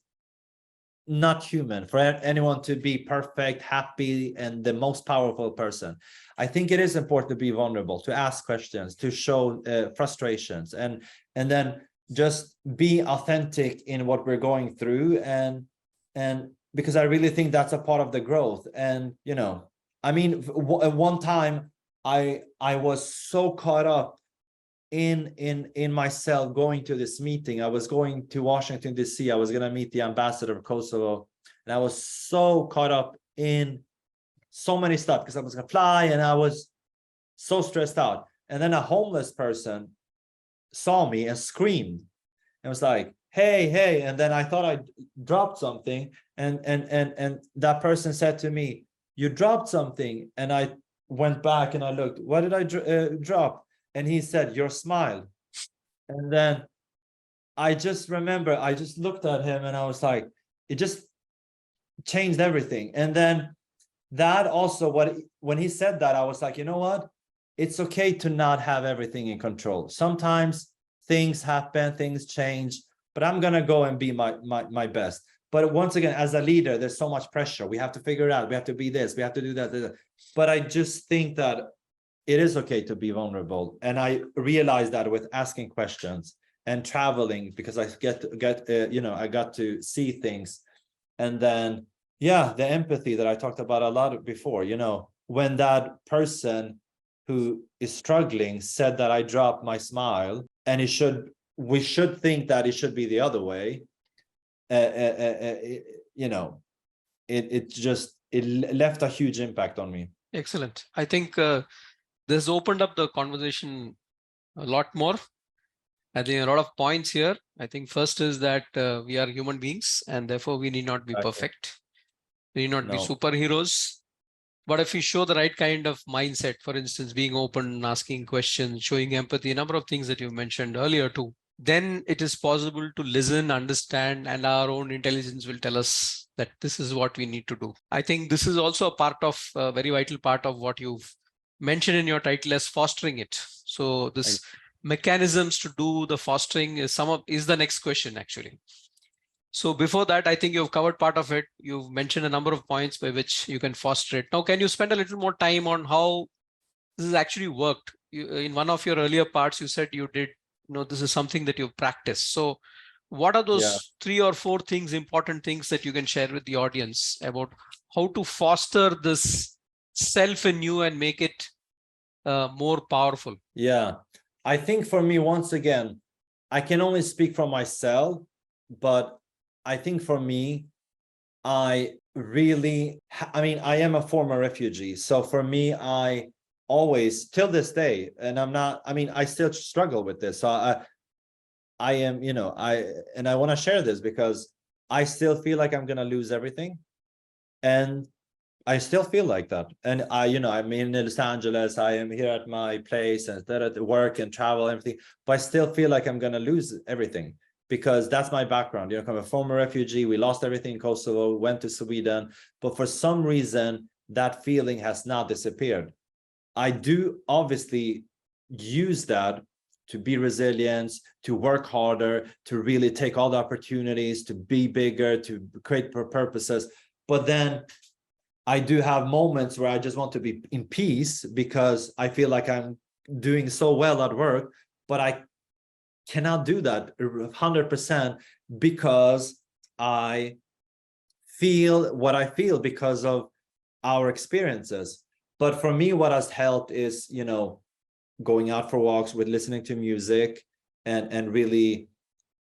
not human for anyone to be perfect, happy, and the most powerful person. I think it is important to be vulnerable, to ask questions, to show frustrations, and then just be authentic in what we're going through. And because I really think that's a part of the growth. And, you know, I mean, one time I was so caught up in myself going to this meeting. I was going to Washington, D.C. I was going to meet the ambassador of Kosovo. And I was so caught up in so many stuff, because I was going to fly, and I was so stressed out. And then a homeless person saw me and screamed and was like, hey, hey. And then I thought I dropped something. And that person said to me, you dropped something. And I went back and I looked, what did I drop? And he said, your smile. And then I just remember, I just looked at him and I was like, it just changed everything. And then that also, when he said that, I was like, you know what? It's okay to not have everything in control. Sometimes things happen, things change, but I'm going to go and be my best. But once again, as a leader, there's so much pressure. We have to figure it out. We have to be this, we have to do that. But I just think that it is okay to be vulnerable. And I realized that with asking questions and traveling, because I I got to see things. And then, yeah, the empathy that I talked about a lot before, you know, when that person who is struggling said that I dropped my smile, and we should think that it should be the other way. You know, it left a huge impact on me. Excellent. I think this opened up the conversation a lot more. I think a lot of points here. I think first is that we are human beings, and therefore we need not be perfect. We need not be superheroes. But if we show the right kind of mindset, for instance, being open, asking questions, showing empathy, a number of things that you mentioned earlier too, then it is possible to listen, understand, and our own intelligence will tell us that this is what we need to do. I think this is also a very vital part of what you've mentioned in your title as fostering it. So this mechanisms to do the fostering is the next question, actually. So before that, I think you've covered part of it. You've mentioned a number of points by which you can foster it. Now, can you spend a little more time on how this has actually worked? In one of your earlier parts, you said you did, this is something that you've practiced. So What are those Yeah. 3 or 4 things, important things that you can share with the audience about how to foster this self in you and make it more powerful? Yeah, I think for me, once again, I can only speak for myself, but I think for me, I really, I mean, I am a former refugee. So for me, I always, till this day, and I'm not, I mean, I still struggle with this. So I am, you know, and I want to share this because I still feel like I'm going to lose everything. And I still feel like that. And I, you know, I'm in Los Angeles, I am here at my place and at work and travel, everything, but I still feel like I'm going to lose everything because that's my background. You know, I'm a former refugee. We lost everything in Kosovo, went to Sweden, but for some reason, that feeling has not disappeared. I do obviously use that to be resilient, to work harder, to really take all the opportunities, to be bigger, to create purposes. But then I do have moments where I just want to be in peace because I feel like I'm doing so well at work, but I cannot do that 100% because I feel what I feel because of our experiences. But for me, what has helped is, you know, going out for walks with listening to music and really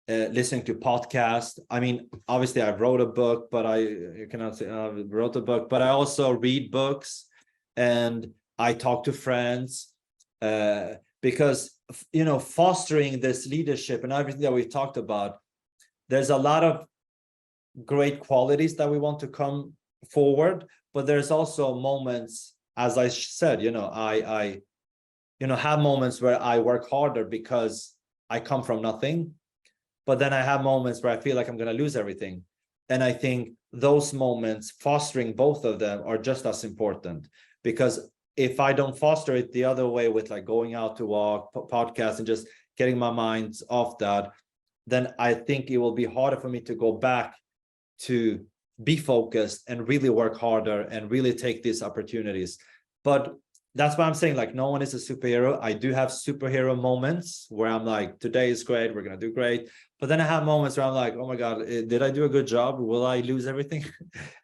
listening to podcasts. I mean, obviously I wrote a book, but you cannot say I wrote a book, but I also read books and I talk to friends because, you know, fostering this leadership and everything that we've talked about, there's a lot of great qualities that we want to come forward, but there's also moments, as I said, you know, I you know, have moments where I work harder because I come from nothing. But then I have moments where I feel like I'm going to lose everything. And I think those moments, fostering both of them are just as important, because if I don't foster it the other way with like going out to walk, podcast, and just getting my mind off that, then I think it will be harder for me to go back to be focused and really work harder and really take these opportunities. But that's why I'm saying, like, no one is a superhero. I do have superhero moments where I'm like, today is great, we're going to do great. But then I have moments where I'm like, oh my God, did I do a good job? Will I lose everything?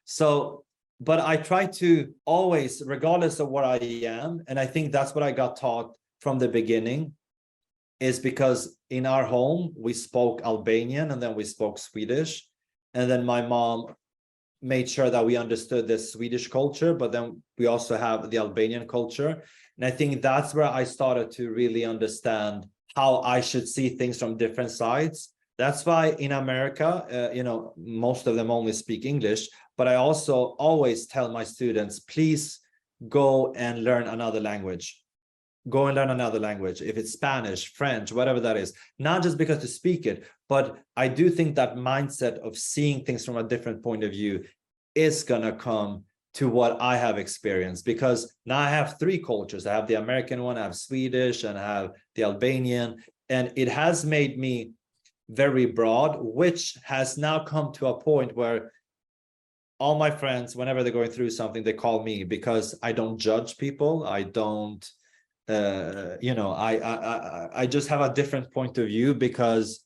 So, but I try to always, regardless of what I am, and I think that's what I got taught from the beginning, is because in our home, we spoke Albanian and then we spoke Swedish. And then my mom made sure that we understood the Swedish culture, but then we also have the Albanian culture. And I think that's where I started to really understand how I should see things from different sides. That's why in America, you know, most of them only speak English, but I also always tell my students, please go and learn another language. Go and learn another language, if it's Spanish, French, whatever that is, not just because to speak it, but I do think that mindset of seeing things from a different point of view is gonna come to what I have experienced, because now I have 3 cultures. I have the American one, I have Swedish, and I have the Albanian, and it has made me very broad, which has now come to a point where all my friends, whenever they're going through something, they call me, because I don't judge people. I don't you know, I just have a different point of view, because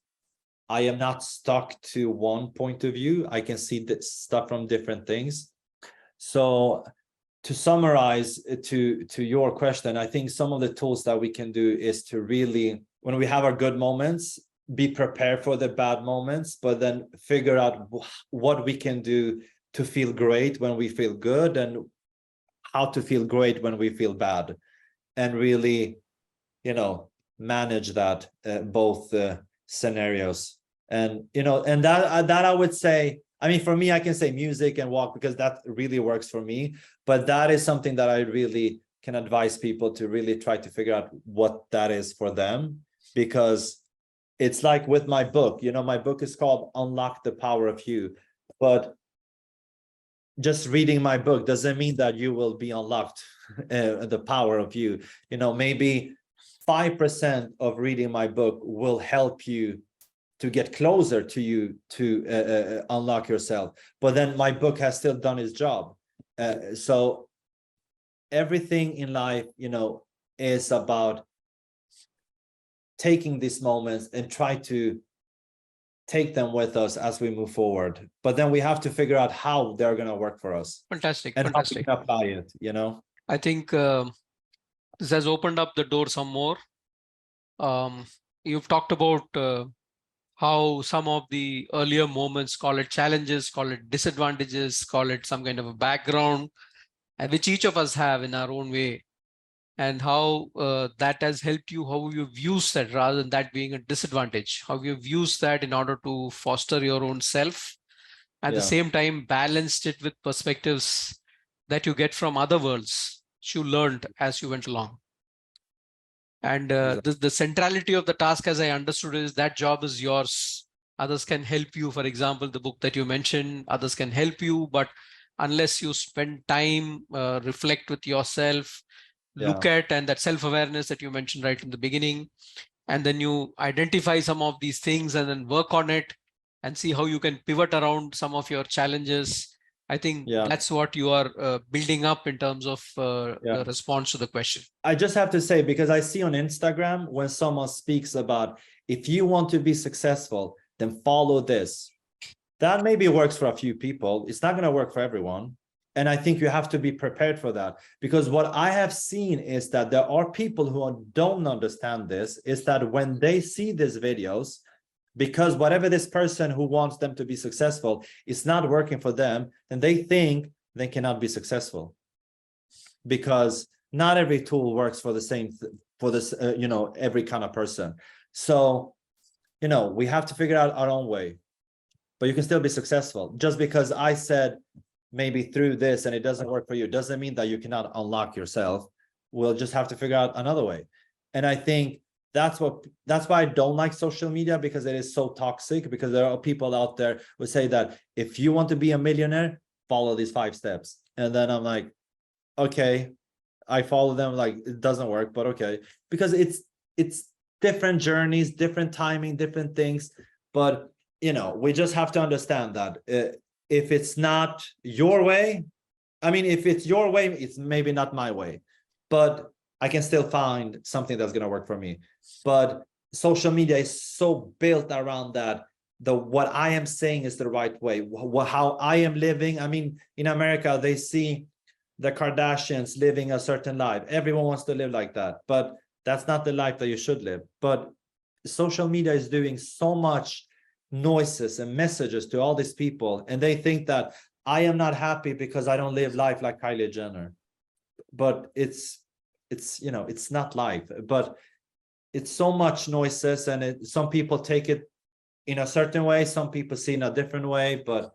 I am not stuck to one point of view. I can see that stuff from different things. So to summarize to your question, I think some of the tools that we can do is to really, when we have our good moments, be prepared for the bad moments, but then figure out what we can do to feel great when we feel good, and how to feel great when we feel bad. And really, you know, manage that both scenarios. And you know, and that I would say, I mean, for me, I can say music and walk because that really works for me. But that is something that I really can advise people to really try to figure out what that is for them, because it's like with my book. You know, my book is called Unlock the Power of You, but just reading my book doesn't mean that you will be unlocked the power of you. You know, maybe 5% of reading my book will help you to get closer to you, to unlock yourself. But then my book has still done its job. So everything in life, you know, is about taking these moments and try to take them with us as we move forward. But then we have to figure out how they're going to work for us Fantastic. and how we Fantastic. can apply it, you know? I think this has opened up the door some more. You've talked about how some of the earlier moments, call it challenges, call it disadvantages, call it some kind of a background, and which each of us have in our own way, and how that has helped you, how you've used that rather than that being a disadvantage, how you've used that in order to foster your own self. At the same time, balanced it with perspectives that you get from other worlds, which you learned as you went along. And the centrality of the task, as I understood, is that job is yours. Others can help you. For example, the book that you mentioned, others can help you, but unless you spend time, reflect with yourself, look at, and that self-awareness that you mentioned right in the beginning, and then you identify some of these things and then work on it and see how you can pivot around some of your challenges. I think that's what you are building up in terms of the response to the question. I just have to say, because I see on Instagram when someone speaks about, if you want to be successful, then follow this. That maybe works for a few people. It's not going to work for everyone. And I think you have to be prepared for that, because what I have seen is that there are people who don't understand this, is that when they see these videos, because whatever this person who wants them to be successful is not working for them, then they think they cannot be successful, because not every tool works for the same for this every kind of person. So we have to figure out our own way, but you can still be successful. Just because I said maybe through this and it doesn't work for you doesn't mean that you cannot unlock yourself. We'll just have to figure out another way. And I think that's why I don't like social media, because it is so toxic, because there are people out there who say that if you want to be a millionaire, follow these 5 steps. And then I'm like, okay, I follow them, like it doesn't work, but okay, because it's different journeys, different timing, different things. But we just have to understand that if it's not your way, if it's your way, it's maybe not my way, but I can still find something that's going to work for me. But social media is so built around that what I am saying is the right way, how I am living. In America, they see the Kardashians living a certain life. Everyone wants to live like that, but that's not the life that you should live. But social media is doing so much noises and messages to all these people, and they think that I am not happy because I don't live life like Kylie Jenner. But it's not life, but it's so much noises, and some people take it in a certain way, some people see it in a different way, but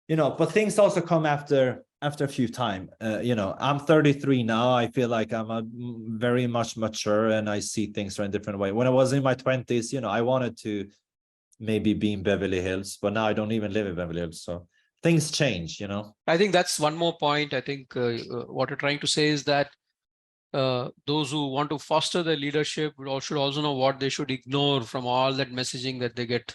but things also come after a few time. I'm 33 now. I feel like I'm very much mature, and I see things in a different way. When I was in my 20s, I wanted to maybe be in Beverly Hills, but now I don't even live in Beverly Hills, so things change. I think that's one more point. I think what you're trying to say is that those who want to foster their leadership should also know what they should ignore from all that messaging that they get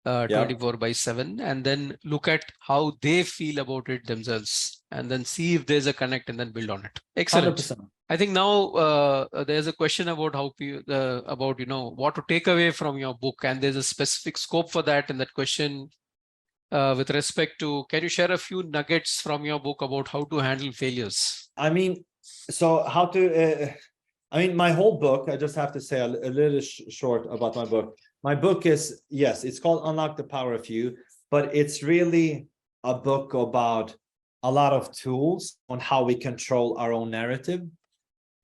24/7, and then look at how they feel about it themselves, and then see if there's a connect and then build on it. Excellent. 100%. I think now there's a question about what to take away from your book, and there's a specific scope for that in that question. With respect to, can you share a few nuggets from your book about how to handle failures? So how to, my whole book, I just have to say a little short about my book. My book is, yes, it's called Unlock the Power of You, but it's really a book about a lot of tools on how we control our own narrative.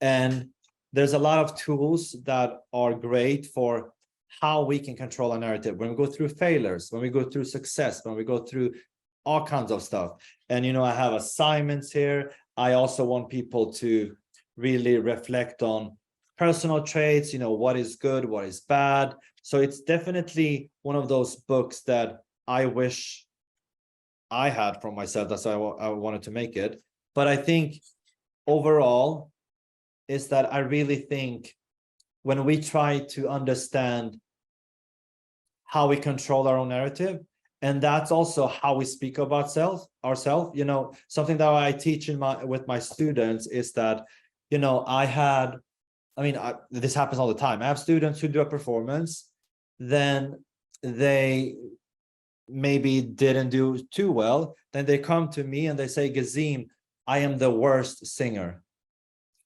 And there's a lot of tools that are great for how we can control our narrative when we go through failures, when we go through success, when we go through all kinds of stuff. And, I have assignments here. I also want people to really reflect on personal traits, what is good, what is bad. So it's definitely one of those books that I wish I had from myself. That's why I wanted to make it. But I think overall is that I really think when we try to understand how we control our own narrative, and that's also how we speak about ourselves. Something that I teach with my students is that, this happens all the time. I have students who do a performance, then they maybe didn't do too well, then they come to me and they say, Gezim, I am the worst singer.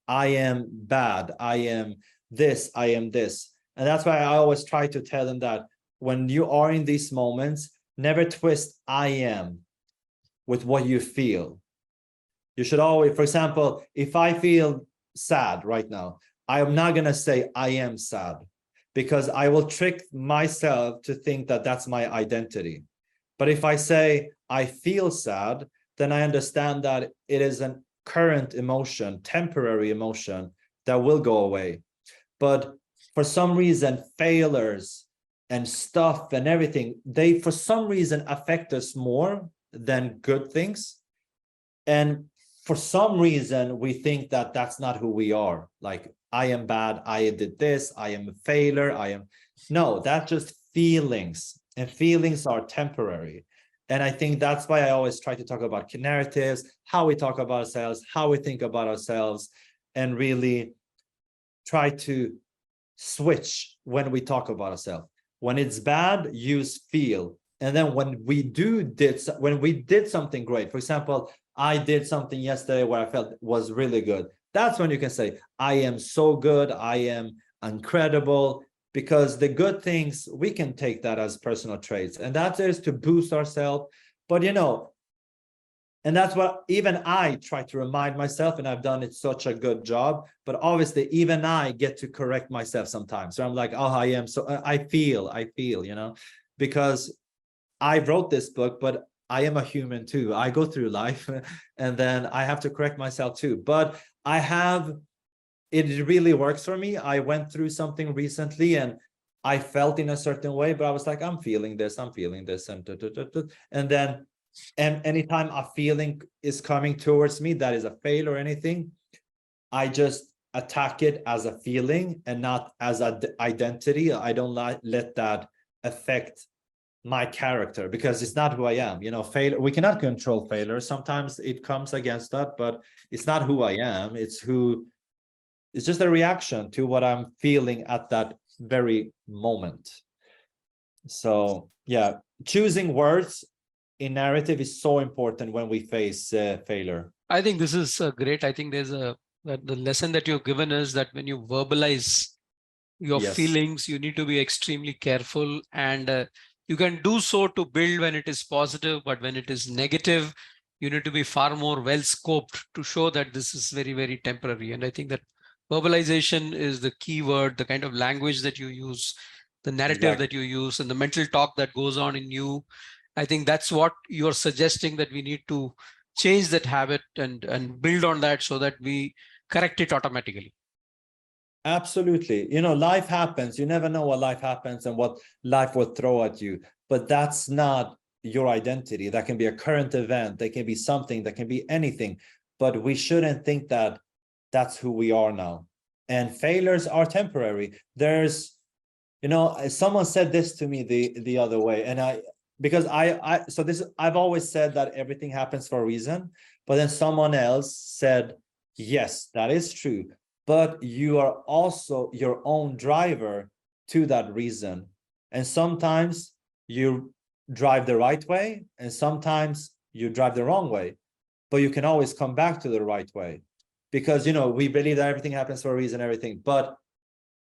I am bad. I am this. I am this. And that's why I always try to tell them that when you are in these moments, never twist I am with what you feel. You should always, for example, if I feel sad right now, I am not going to say I am sad, because I will trick myself to think that that's my identity. But if I say I feel sad, then I understand that it is a current emotion, temporary emotion that will go away. But for some reason, failures and stuff and everything, they for some reason affect us more than good things. And for some reason, we think that that's not who we are. Like, I am bad, I did this, I am a failure, no, that's just feelings, and feelings are temporary. And I think that's why I always try to talk about narratives, how we talk about ourselves, how we think about ourselves, and really try to switch when we talk about ourselves. When it's bad, use feel. And then when we did something great, for example, I did something yesterday where I felt was really good. That's when you can say, I am so good, I am incredible, because the good things, we can take that as personal traits, and that is to boost ourselves. But and that's what even I try to remind myself, and I've done it such a good job, but obviously even I get to correct myself sometimes. So I'm like, oh, I feel, because I wrote this book, but I am a human too. I go through life and then I have to correct myself too. But it really works for me. I went through something recently and I felt in a certain way, but I was like, I'm feeling this. And then anytime a feeling is coming towards me that is a fail or anything, I just attack it as a feeling and not as an identity. I don't let that affect my character, because it's not who I am. Failure, we cannot control failure. Sometimes it comes against that, but it's not who I am. It's just a reaction to what I'm feeling at that very moment. So yeah, choosing words in narrative is so important when we face failure. I think this is great. I think the lesson that you've given is that when you verbalize your Yes. feelings, you need to be extremely careful, and you can do so to build when it is positive, but when it is negative, you need to be far more well scoped to show that this is very, very temporary. And I think that verbalization is the key word, the kind of language that you use, the narrative that you use, and the mental talk that goes on in you. I think that's what you're suggesting, that we need to change that habit and build on that so that we correct it automatically. Absolutely. Life happens. You never know what life happens and what life will throw at you, but that's not your identity. That can be a current event. That can be something, that can be anything, but we shouldn't think that that's who we are now. And failures are temporary. There's, someone said this to me the other way, and I've always said that everything happens for a reason, but then someone else said, yes, that is true, but you are also your own driver to that reason. And sometimes you drive the right way, and sometimes you drive the wrong way, but you can always come back to the right way, because we believe that everything happens for a reason, everything, but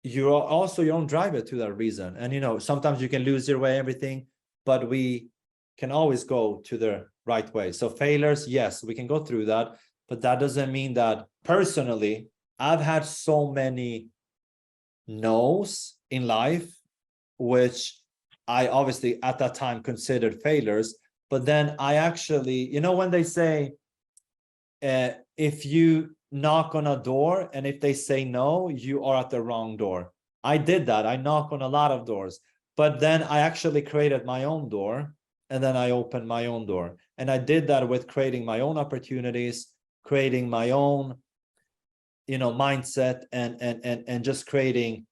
you're also your own driver to that reason. And sometimes you can lose your way, everything, but we can always go to the right way. So failures, yes, we can go through that, but that doesn't mean that. Personally, I've had so many no's in life, which I obviously at that time considered failures, but then I actually, when they say, if you knock on a door and if they say no, you are at the wrong door. I did that. I knock on a lot of doors, but then I actually created my own door, and then I opened my own door. And I did that with creating my own opportunities, creating my own mindset, and just creating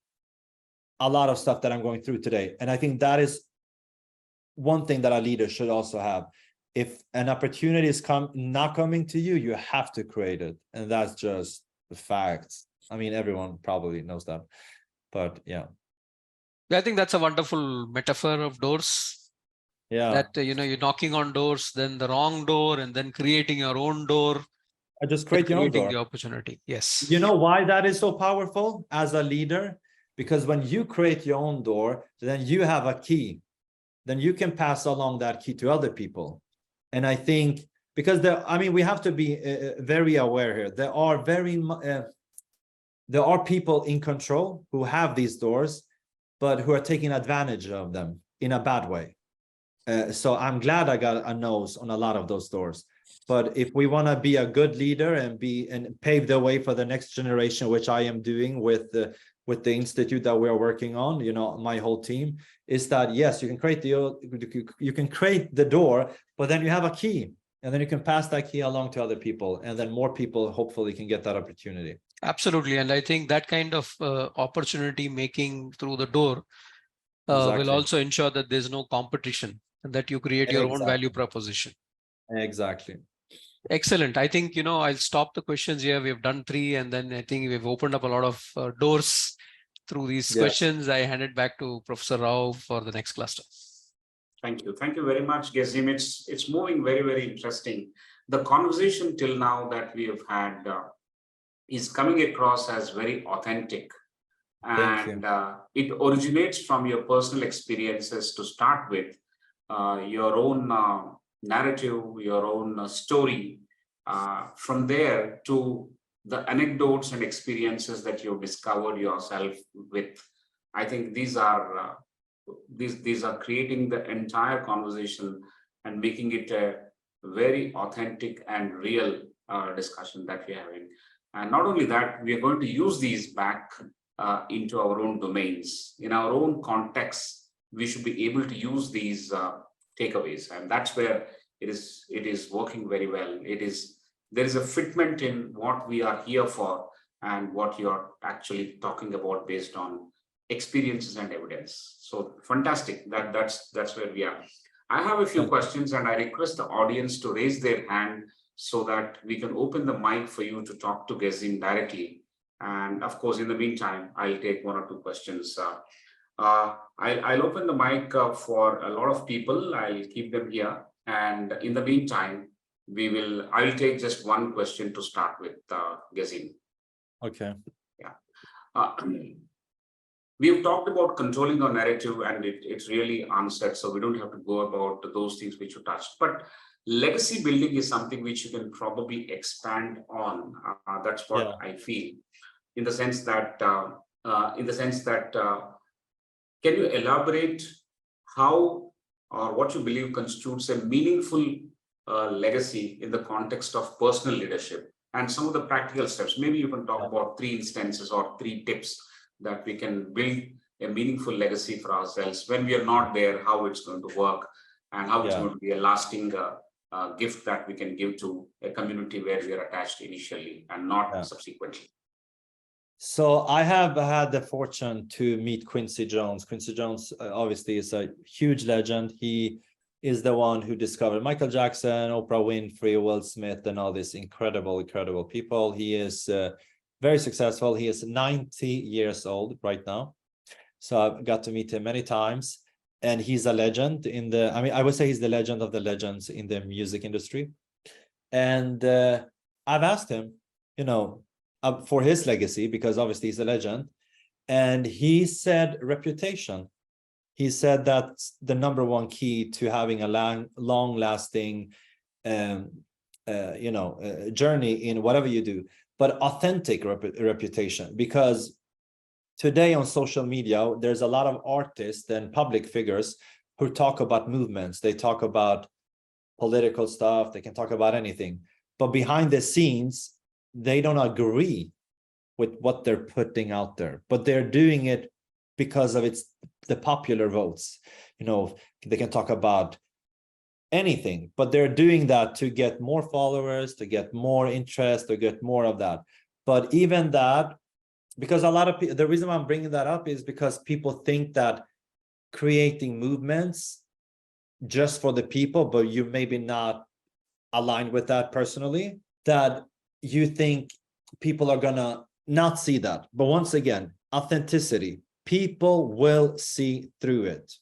a lot of stuff that I'm going through today. And I think that is one thing that a leader should also have. If an opportunity is not coming to you, you have to create it. And that's just the facts. I mean, everyone probably knows that, but yeah. I think that's a wonderful metaphor of doors. Yeah. That, you're knocking on doors, then the wrong door, and then creating your own door. I just create your own Creating door. the opportunity. Yes. You know why that is so powerful as a leader? Because when you create your own door, then you have a key. Then you can pass along that key to other people. And I think because we have to be very aware here. There are people in control who have these doors, but who are taking advantage of them in a bad way. So I'm glad I got a nose on a lot of those doors. But if we want to be a good leader and pave the way for the next generation, which I am doing with the institute that we are working on, my whole team, is that yes, you can create the door, but then you have a key, and then you can pass that key along to other people, and then more people hopefully can get that opportunity. Absolutely, and I think that kind of opportunity making through the door will also ensure that there's no competition and that you create your own value proposition. Exactly. Excellent. I think, I'll stop the questions here. We've done 3, and then I think we've opened up a lot of doors through these questions. I hand it back to Professor Rao for the next cluster. Thank you. Thank you very much, Gezim. It's moving very, very interesting. The conversation till now that we have had is coming across as very authentic. And it originates from your personal experiences to start with, your own narrative, your own story. From there to the anecdotes and experiences that you've discovered yourself with. I think these are creating the entire conversation and making it a very authentic and real discussion that we're having. And not only that, we are going to use these back into our own domains. In our own context, we should be able to use these takeaways, and that's where it is working very well. There is a fitment in what we are here for and what you're actually talking about based on experiences and evidence. So fantastic. That's where we are. I have a few questions, and I request the audience to raise their hand so that we can open the mic for you to talk to Gezim directly. And of course, in the meantime, I'll take 1 or 2 questions. I'll open the mic for a lot of people. I'll keep them here. And in the meantime, I'll take just 1 question to start with, Gezim. Okay. Yeah. We've talked about controlling our narrative, and it's really answered. So we don't have to go about those things which you touched. But legacy building is something which you can probably expand on. That's what I feel. In the sense that, can you elaborate how or what you believe constitutes a meaningful legacy in the context of personal leadership and some of the practical steps? Maybe you can talk about 3 instances or 3 tips that we can build a meaningful legacy for ourselves when we are not there, how it's going to work, and how it's going to be a lasting gift that we can give to a community where we are attached initially and not subsequently. So I have had the fortune to meet Quincy Jones. Quincy Jones obviously is a huge legend. He is the one who discovered Michael Jackson, Oprah Winfrey, Will Smith, and all these incredible people. He is very successful. He is 90 years old right now. So I've got to meet him many times. And he's a legend I would say he's the legend of the legends in the music industry. And I've asked him, for his legacy, because obviously he's a legend. And he said reputation. He said that's the #1 key to having a long-lasting, journey in whatever you do, but authentic reputation. Because today on social media, there's a lot of artists and public figures who talk about movements. They talk about political stuff. They can talk about anything. But behind the scenes, they don't agree with what they're putting out there, but they're doing it because of the popular votes. They can talk about anything, but they're doing that to get more followers, to get more interest, to get more of that. But even that, because a lot of people, the reason why I'm bringing that up is because people think that creating movements just for the people, but you maybe not aligned with that personally, that you think people are gonna not see that. But once again, authenticity, people will see through it.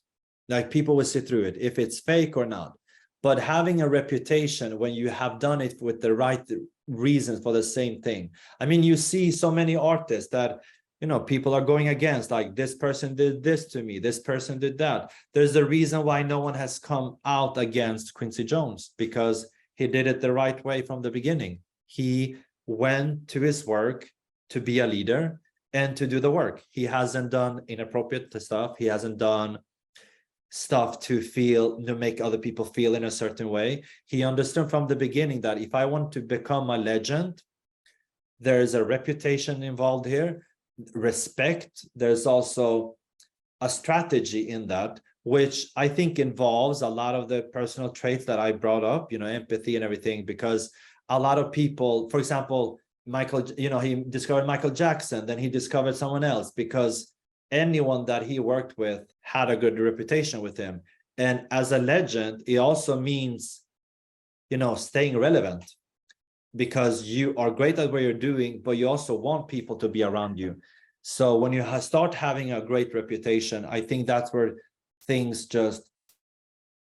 Like people will see through it, if it's fake or not. But having a reputation when you have done it with the right reasons for the same thing. I mean, you see so many artists that, you know, people are going against, like, this person did this to me, this person did that. There's a reason why no one has come out against Quincy Jones, because he did it the right way from the beginning. He went to his work to be a leader and to do the work. He hasn't done inappropriate stuff. He hasn't done stuff to make other people feel in a certain way. He understood from the beginning that if I want to become a legend, there is a reputation involved here, respect. There's also a strategy in that, which I think involves a lot of the personal traits that I brought up, you know, empathy and everything, because a lot of people, for example, Michael, you know, he discovered Michael Jackson, then he discovered someone else, because anyone that he worked with had a good reputation with him. And as a legend, it also means, you know, staying relevant, because you are great at what you're doing, but you also want people to be around you. So when you start having a great reputation, I think that's where things just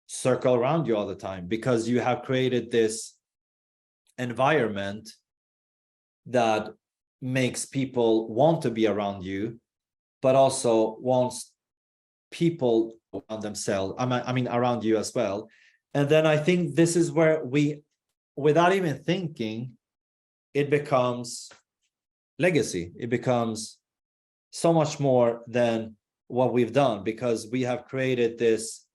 circle around you all the time, because you have created this environment that makes people want to be around you, but also wants people around themselves, I mean, around you as well. And then I think this is where we, without even thinking, it becomes legacy. It becomes so much more than what we've done, because we have created this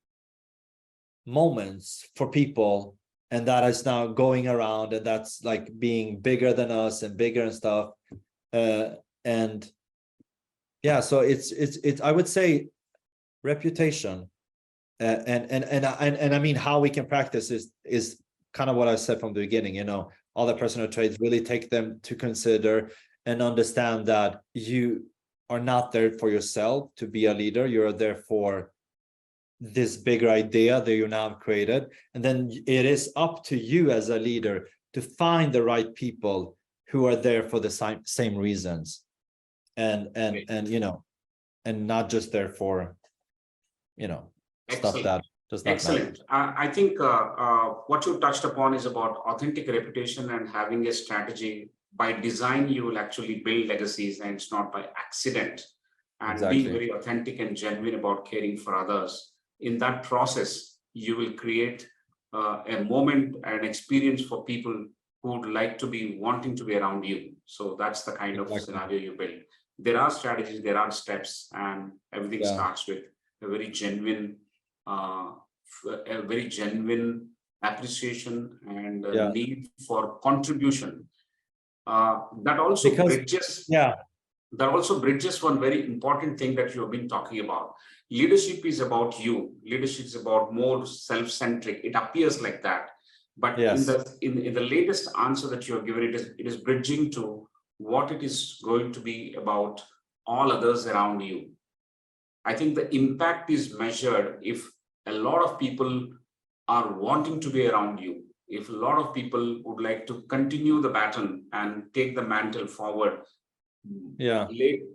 moments for people, and that is now going around, and that's like being bigger than us and bigger and stuff. And yeah, so it's I would say reputation, and I mean, how we can practice is kind of what I said from the beginning, you know, all the personal traits, really take them to consider and understand that you are not there for yourself to be a leader. You're there for this bigger idea that you now have created. And then it is up to you as a leader to find the right people who are there for the same reasons. And you know, and not just there for, you know, stuff that does not Excellent. I think what you touched upon is about authentic reputation and having a strategy. By design, you will actually build legacies, and it's not by accident. And Exactly. being very authentic and genuine about caring for others. In that process, you will create a moment and experience for people who would like to be wanting to be around you. So that's the kind of scenario you build. There are strategies, there are steps, and everything starts with a very genuine appreciation and need for contribution. That also bridges one very important thing that you have been talking about. Leadership is about you. Leadership is about more self-centric. It appears like that, but in the latest answer that you have given, it is bridging to what it is going to be about all others around you. I think the impact is measured if a lot of people are wanting to be around you, if a lot of people would like to continue the baton and take the mantle forward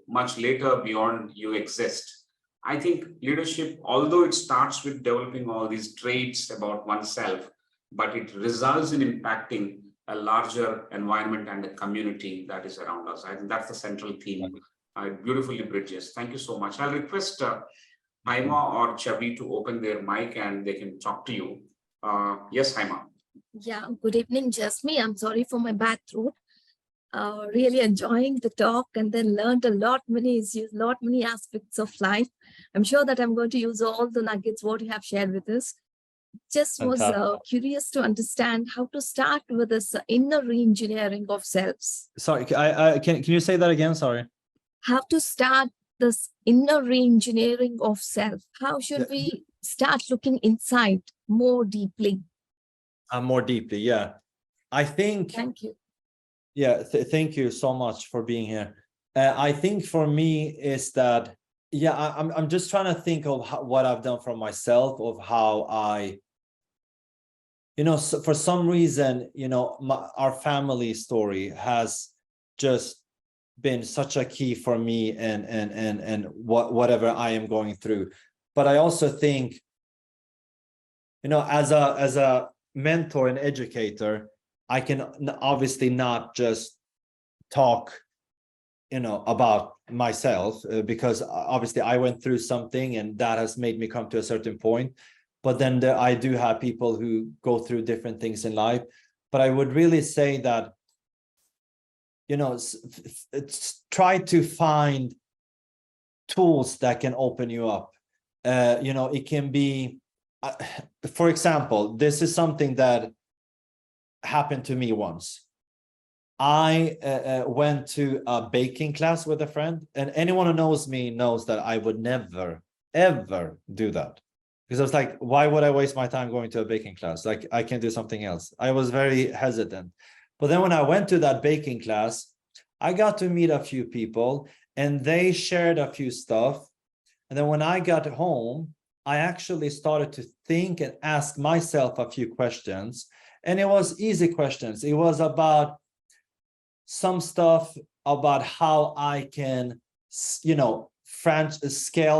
much later beyond you exist. I think leadership, although it starts with developing all these traits about oneself, but it results in impacting a larger environment and a community that is around us. I think that's the central theme. It beautifully bridges. Thank you so much. I'll request Haima or Chavi to open their mic and they can talk to you. Yes, Haima. Yeah, good evening, Jasmine. I'm sorry for my bad throat. Really enjoying the talk, and then learned a lot, many aspects of life. I'm sure that I'm going to use all the nuggets what you have shared with us. Just was curious to understand how to start with this inner re-engineering of selves. Sorry, can you say that again? Sorry. How to start this inner re-engineering of self? How should we start looking inside more deeply? More deeply, yeah. I think. Thank you. Yeah, thank you so much for being here. I think for me is that, I'm just trying to think of what I've done for myself, of how I, you know, so for some reason, you know, our family story has just been such a key for me and whatever I am going through. But I also think, as a mentor and educator, I can obviously not just talk, about myself, because obviously I went through something and that has made me come to a certain point. But then I do have people who go through different things in life. But I would really say that, try to find tools that can open you up. It can be, for example, this is something that happened to me once. I went to a baking class with a friend, and anyone who knows me knows that I would never, ever do that. Because I was like, why would I waste my time going to a baking class? Like, I can do something else. I was very hesitant. But then when I went to that baking class, I got to meet a few people and they shared a few stuff. And then when I got home, I actually started to think and ask myself a few questions. And it was easy questions. It was about some stuff about how I can, scale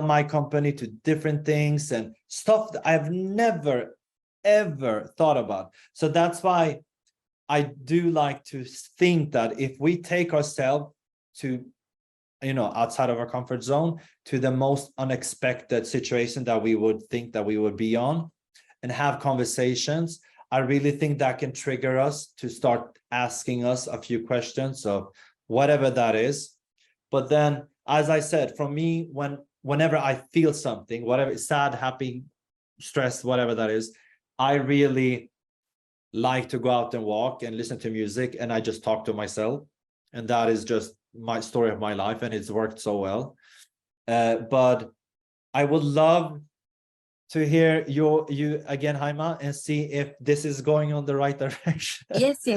my company to different things and stuff that I've never, ever thought about. So that's why I do like to think that if we take ourselves to, outside of our comfort zone, to the most unexpected situation that we would think that we would be on, and have conversations, I really think that can trigger us to start asking us a few questions of whatever that is. But then, as I said, for me, whenever I feel something, whatever, sad, happy, stressed, whatever that is, I really like to go out and walk and listen to music, and I just talk to myself. And that is just my story of my life, and it's worked so well. But I would love to hear you again, Haima, and see if this is going on the right direction. Yes.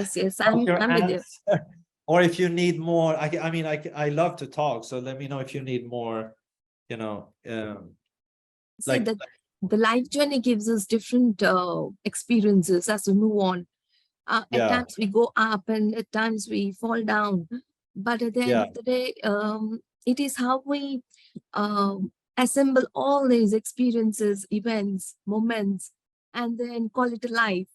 I'm with you. Or if you need more, I love to talk. So let me know if you need more, See, the life journey gives us different experiences as we move on. At times we go up and at times we fall down. But at the end of the day, it is how we assemble all these experiences, events, moments, and then call it a life.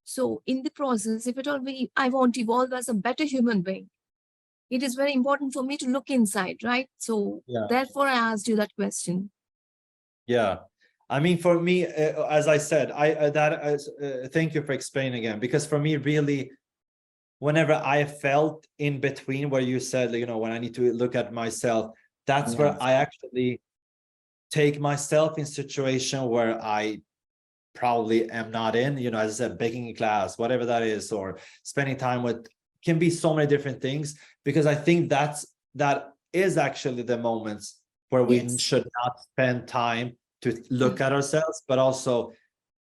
So in the process, if at all I want to evolve as a better human being, it is very important for me to look inside, right? So therefore I asked you that question. Yeah. I mean, for me, as I said, thank you for explaining again, because for me, really, whenever I felt in between where you said, when I need to look at myself, that's where I actually take myself in situation where I probably am not in, as I said, baking a class, whatever that is, or spending time with, can be so many different things, because I think that is actually the moments where we should not spend time to look at ourselves, but also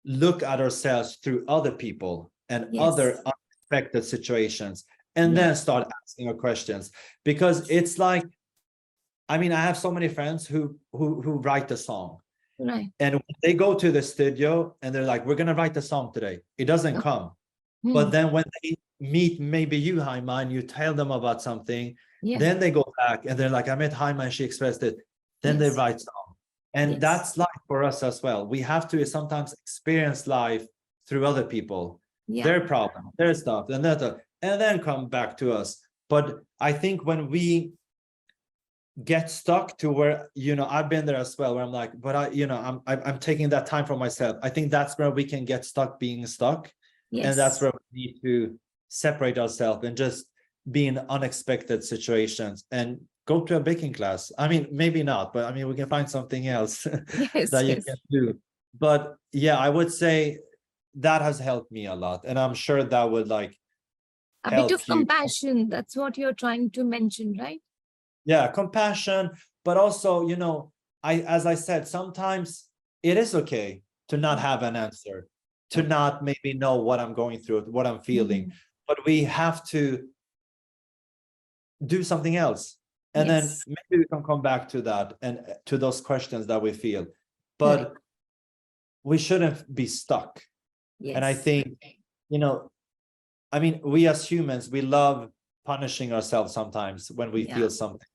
look at ourselves through other people and other unexpected situations, and then start asking our questions. Because it's like, I have so many friends who write a song, right? And when they go to the studio and they're like, we're gonna write a song today, it doesn't come. But then when they meet maybe you, Haima, and you tell them about something, then they go back and they're like, I met Haima and she expressed it. Then they write song. And that's life for us as well. We have to sometimes experience life through other people, their problems, their stuff, and then come back to us. But I think when we get stuck to where, I've been there as well, where I'm like, but I'm taking that time for myself. I think that's where we can get stuck being stuck. And that's where we need to separate ourselves and just be in unexpected situations and go to a baking class. Maybe not, but we can find something else that you can do. But I would say that has helped me a lot. And I'm sure that would like a bit of compassion. That's what you're trying to mention, right? Yeah, compassion, but also, as I said, sometimes it is okay to not have an answer, to not maybe know what I'm going through, what I'm feeling, but we have to do something else. And then maybe we can come back to that and to those questions that we feel, but we shouldn't be stuck. And I think, we as humans, we love punishing ourselves sometimes when we Yeah. feel something.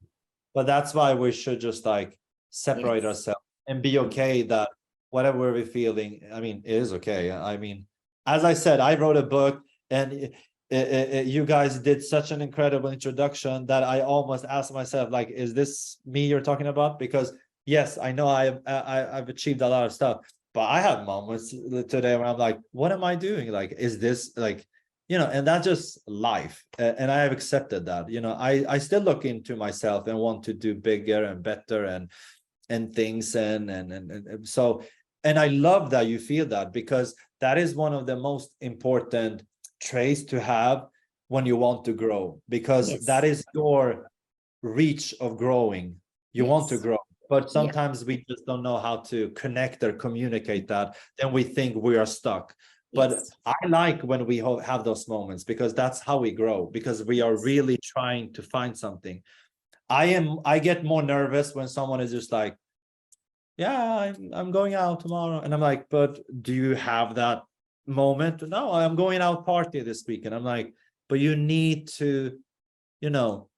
But that's why we should just like separate Yes. ourselves and be okay that whatever we're feeling, I mean, it is okay. I mean, as I said, I wrote a book, and you guys did such an incredible introduction that I almost asked myself, like, is this me you're talking about? Because yes, I know I've achieved a lot of stuff, but I have moments today where I'm like, what am I doing? Like, is this like, you know, and that's just life. And I have accepted that, you know, I still look into myself and want to do bigger and better and things. And so, and I love that you feel that, because that is one of the most important traits to have when you want to grow, because Yes. that is your reach of growing. You want to Yes. grow, but Yeah. sometimes we just don't know how to connect or communicate that. Then we think we are stuck. But Yes. I like when we have those moments, because that's how we grow, because we are Yes. really trying to find something. I get more nervous when someone is just like, yeah, I'm going out tomorrow, and I'm like, but do you have that moment? No, I'm going out party this weekend. I'm like, but you need to, you know,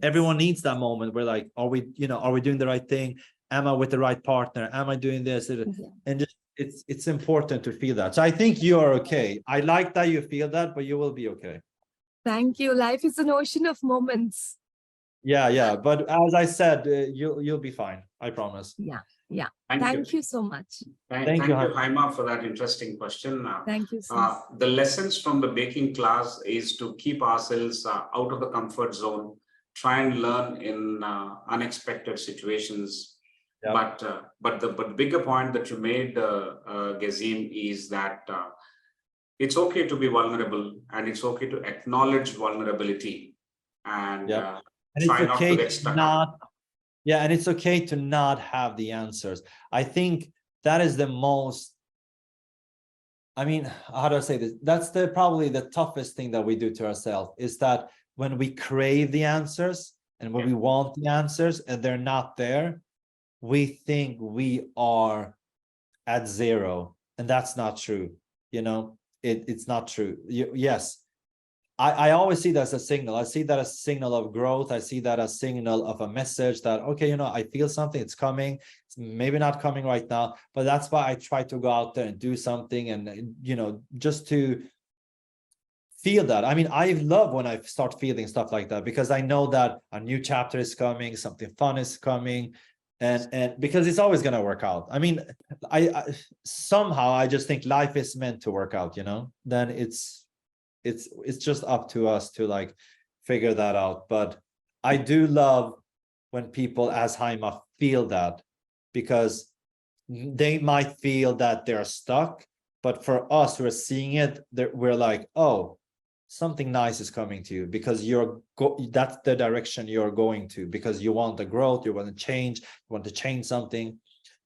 everyone needs that moment where like, are we, you know, are we doing the right thing? Am I with the right partner? Am I doing this? Yeah. And just it's important to feel that. So I think you are okay. I like that you feel that, but you will be okay. Thank you. Life is an ocean of moments. Yeah. But as I said, you'll be fine. I promise. Yeah. Yeah. Thank Thank you. you so much. Thank you, Haima, for that interesting question. Thank you, sir. The lessons from the baking class is to keep ourselves out of the comfort zone, try and learn in unexpected situations. Yep. But the bigger point that you made, Gezim, is that it's okay to be vulnerable, and it's okay to acknowledge vulnerability, and Yep. And try it's not to okay get to stuck. not, yeah, and it's okay to not have the answers. I think that is the most, I mean, how do I say this? That's probably the toughest thing that we do to ourselves, is that when we crave the answers and when we want the answers and they're not there, we think we are at zero, and that's not true. You know, it's not true. Yes, I always see that as a signal. I see that as a signal of growth. I see that as a signal of a message that, okay, you know, I feel something, it's coming. It's maybe not coming right now, but that's why I try to go out there and do something, and, you know, just to feel that. I mean, I love when I start feeling stuff like that, because I know that a new chapter is coming, something fun is coming, and because it's always going to work out. I mean, I somehow I just think life is meant to work out, you know. Then it's just up to us to like figure that out. But I do love when people as Haima feel that, because they might feel that they're stuck, but for us who are seeing it, we're like, oh, something nice is coming to you, because that's the direction you're going to, because you want the growth, you want to change something.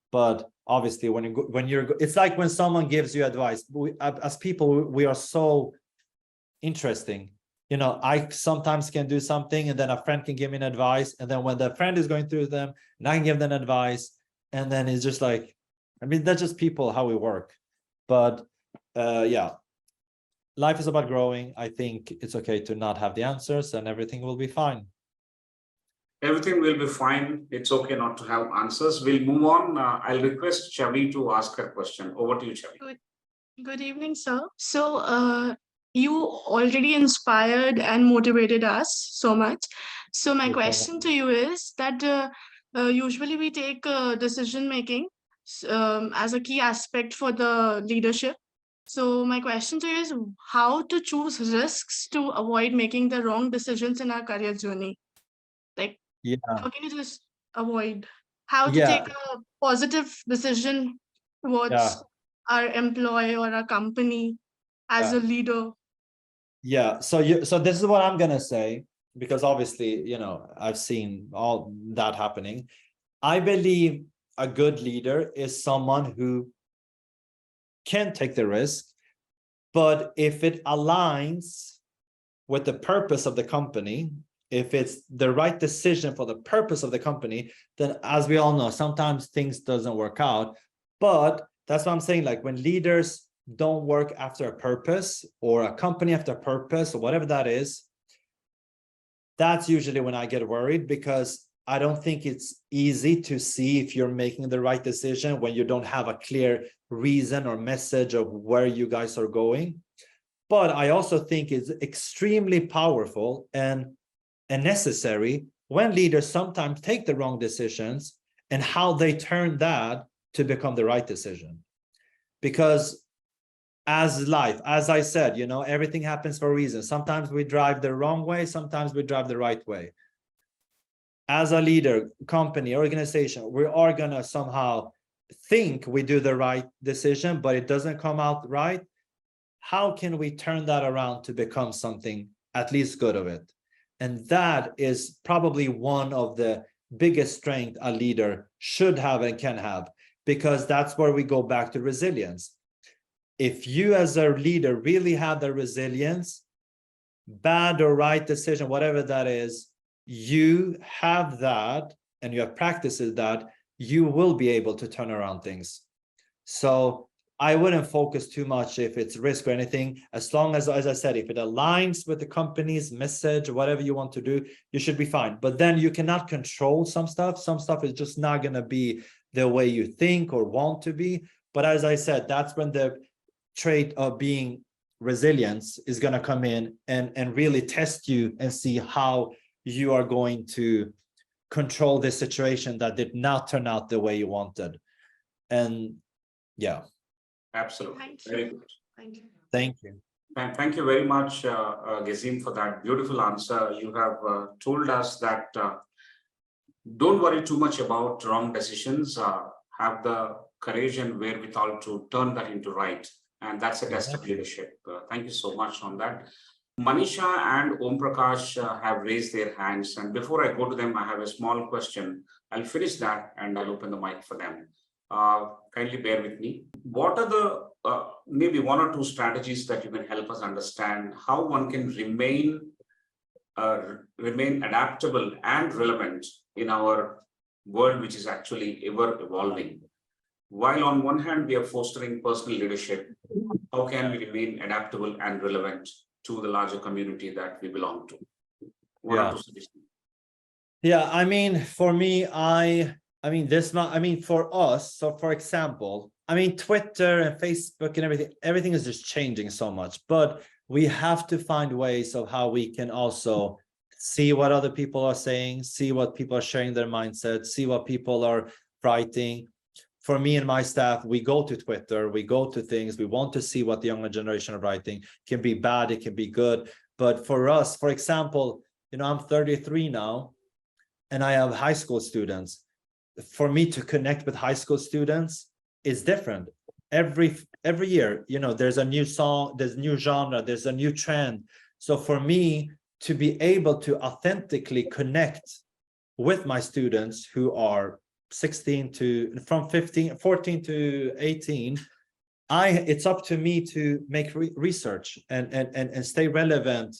But obviously when you're it's like when someone gives you advice, as people, we are so interesting. You know, I sometimes can do something, and then a friend can give me an advice, and then when the friend is going through them, and I can give them advice, and then it's just like, I mean, that's just people, how we work. But yeah, life is about growing. I think it's okay to not have the answers, and everything will be fine. Everything will be fine. It's okay not to have answers. We'll move on. I'll request Chavi to ask her question. Over to you, Chavi. Good evening, sir. So, you already inspired and motivated us so much. So, my question to you is that usually we take decision making as a key aspect for the leadership. So, my question to you is how to choose risks to avoid making the wrong decisions in our career journey. Like, Yeah, how can you just avoid? How to yeah, take a positive decision towards yeah, our employee or our company as yeah. a leader? Yeah, so this is what I'm gonna say, because obviously, you know, I've seen all that happening. I believe a good leader is someone who can take the risk, but if it aligns with the purpose of the company, if it's the right decision for the purpose of the company, then as we all know, sometimes things doesn't work out. But that's what I'm saying, like when leaders don't work after a purpose, or a company after a purpose, or whatever that is, that's usually when I get worried, because I don't think it's easy to see if you're making the right decision when you don't have a clear reason or message of where you guys are going. But I also think it's extremely powerful and necessary when leaders sometimes take the wrong decisions and how they turn that to become the right decision. Because as life, as I said, you know, everything happens for a reason. Sometimes we drive the wrong way, sometimes we drive the right way. As a leader, company, organization, we are gonna somehow think we do the right decision, but it doesn't come out right. How can we turn that around to become something at least good of it? And that is probably one of the biggest strengths a leader should have and can have, because that's where we go back to resilience. If you as a leader really have the resilience, bad or right decision, whatever that is, you have that and you have practices that, you will be able to turn around things. So I wouldn't focus too much if it's risk or anything, as long as I said, if it aligns with the company's message, whatever you want to do, you should be fine. But then you cannot control some stuff. Some stuff is just not going to be the way you think or want to be. But as I said, that's when the trait of being resilience is going to come in and really test you and see how you are going to control this situation that did not turn out the way you wanted. And yeah. Absolutely. Thank you. Very good. Thank you. Thank you. Thank you very much, Gezim, for that beautiful answer. You have told us that don't worry too much about wrong decisions. Have the courage and wherewithal to turn that into right. And that's a test of leadership. Thank you so much on that. Manisha and Om Prakash have raised their hands. And before I go to them, I have a small question. I'll finish that and I'll open the mic for them. Kindly bear with me. What are the maybe one or two strategies that you can help us understand how one can remain adaptable and relevant in our world, which is actually ever evolving? While on one hand, we are fostering personal leadership, how can we remain adaptable and relevant to the larger community that we belong to? One or two suggestions. Yeah, I mean, for me, for us, so for example, I mean, Twitter and Facebook and everything is just changing so much, but we have to find ways of how we can also see what other people are saying, see what people are sharing their mindsets, see what people are writing. For me and my staff, we go to Twitter, we go to things, we want to see what the younger generation are writing. It can be bad, it can be good. But for us, for example, you know, I'm 33 now, and I have high school students. For me to connect with high school students is different. Every year, you know, there's a new song, there's a new genre, there's a new trend. So for me to be able to authentically connect with my students who are 14 to 18, it's up to me to make research and stay relevant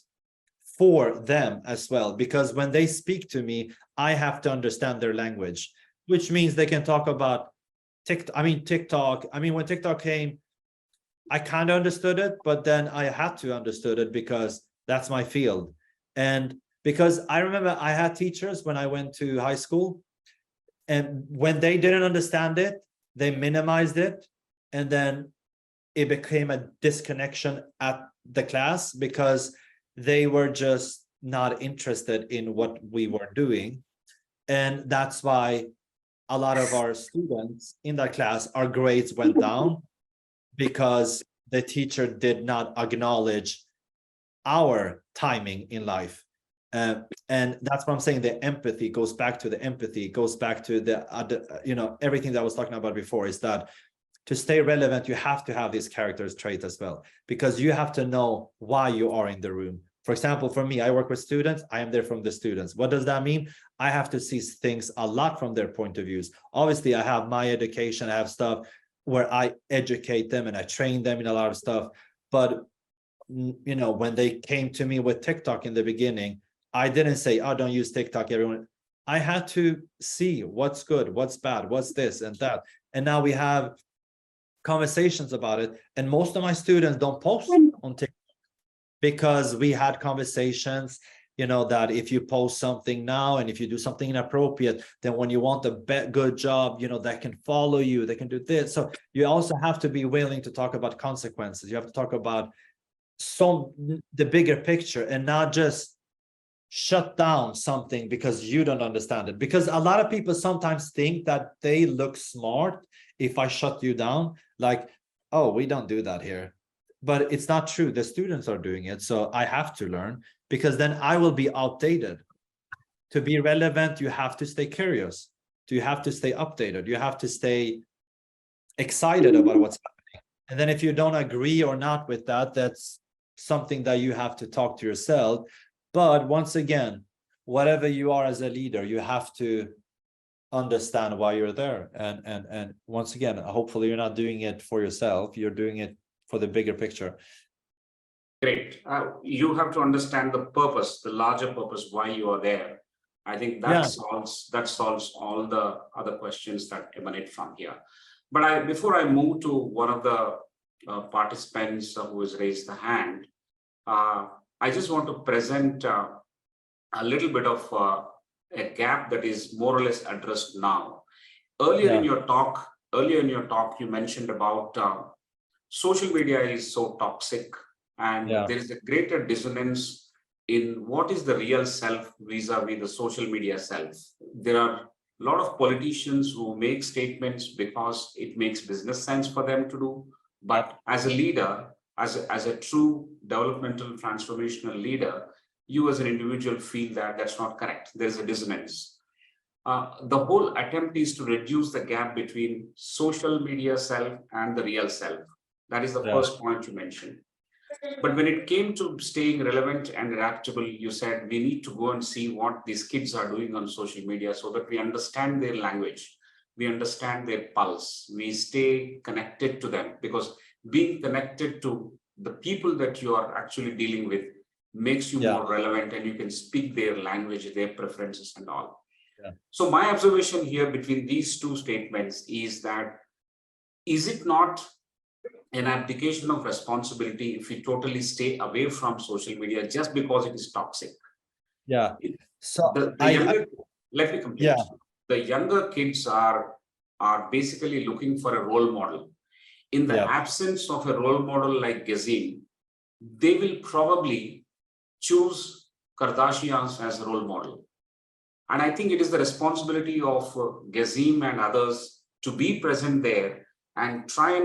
for them as well, because when they speak to me, I have to understand their language, which means they can talk about TikTok. I mean, when TikTok came, I kind of understood it, but then I had to understood it because that's my field. And because I remember I had teachers when I went to high school, and when they didn't understand it, they minimized it. And then it became a disconnection at the class because they were just not interested in what we were doing. And that's why a lot of our students in that class, our grades went down because the teacher did not acknowledge our timing in life. And that's what I'm saying. The empathy goes back to the you know, everything that I was talking about before, is that to stay relevant, you have to have these characters trait as well, because you have to know why you are in the room. For example, for me, I work with students. I am there from the students. What does that mean? I have to see things a lot from their point of views. Obviously, I have my education. I have stuff where I educate them and I train them in a lot of stuff. But, you know, when they came to me with TikTok in the beginning, I didn't say, oh, don't use TikTok, everyone. I had to see what's good, what's bad, what's this and that. And now we have conversations about it. And most of my students don't post on TikTok because we had conversations you know, that if you post something now and if you do something inappropriate, then when you want a good job, you know, that can follow you, they can do this. So you also have to be willing to talk about consequences. You have to talk about the bigger picture and not just shut down something because you don't understand it. Because a lot of people sometimes think that they look smart if I shut you down, like, oh, we don't do that here. But it's not true. The students are doing it. So I have to learn, because then I will be outdated. To be relevant, you have to stay curious. You have to stay updated. You have to stay excited about what's happening. And then if you don't agree or not with that, that's something that you have to talk to yourself. But once again, whatever you are as a leader, you have to understand why you're there. And once again, hopefully you're not doing it for yourself. You're doing it for the bigger picture. Great. You have to understand the purpose, the larger purpose, why you are there. I think that solves all the other questions that emanate from here. But before I move to one of the participants who has raised the hand, I just want to present a little bit of a gap that is more or less addressed now. Earlier in your talk, you mentioned about social media is so toxic, and there is a greater dissonance in what is the real self vis-a-vis the social media self. There are a lot of politicians who make statements because it makes business sense for them to do. But as a leader, as a true developmental transformational leader, you as an individual feel that that's not correct. There's a dissonance. The whole attempt is to reduce the gap between social media self and the real self. That is the first point you mentioned. But when it came to staying relevant and adaptable, you said we need to go and see what these kids are doing on social media so that we understand their language, we understand their pulse, we stay connected to them, because being connected to the people that you are actually dealing with makes you more relevant, and you can speak their language, their preferences and all. So my observation here between these two statements is that, is it not an abdication of responsibility if we totally stay away from social media just because it is toxic? So let me complete. The younger kids are basically looking for a role model. In the absence of a role model like Gezim, they will probably choose Kardashians as a role model. And I think it is the responsibility of Gezim and others to be present there and try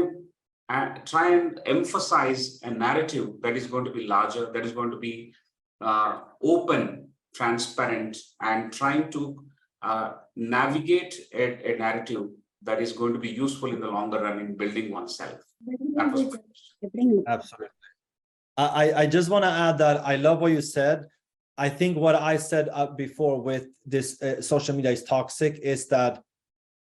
and emphasize a narrative that is going to be larger, that is going to be open, transparent, and trying to navigate a narrative that is going to be useful in the longer run in building oneself. That was absolutely. I just want to add that I love what you said. I think what I said before with this social media is toxic is that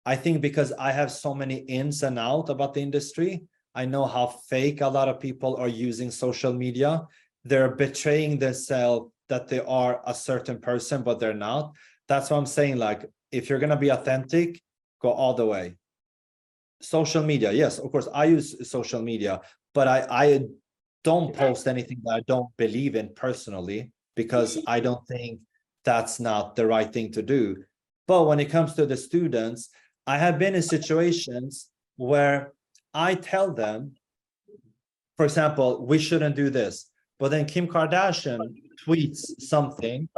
I think because I have so many ins and outs about the industry, I know how fake a lot of people are using social media. They're betraying themselves that they are a certain person, but they're not. That's what I'm saying. Like, if you're going to be authentic, go all the way. Social media, yes, of course, I use social media, but I don't post anything that I don't believe in personally, because I don't think that's not the right thing to do. But when it comes to the students, I have been in situations where I tell them, for example, we shouldn't do this, but then Kim Kardashian tweets something,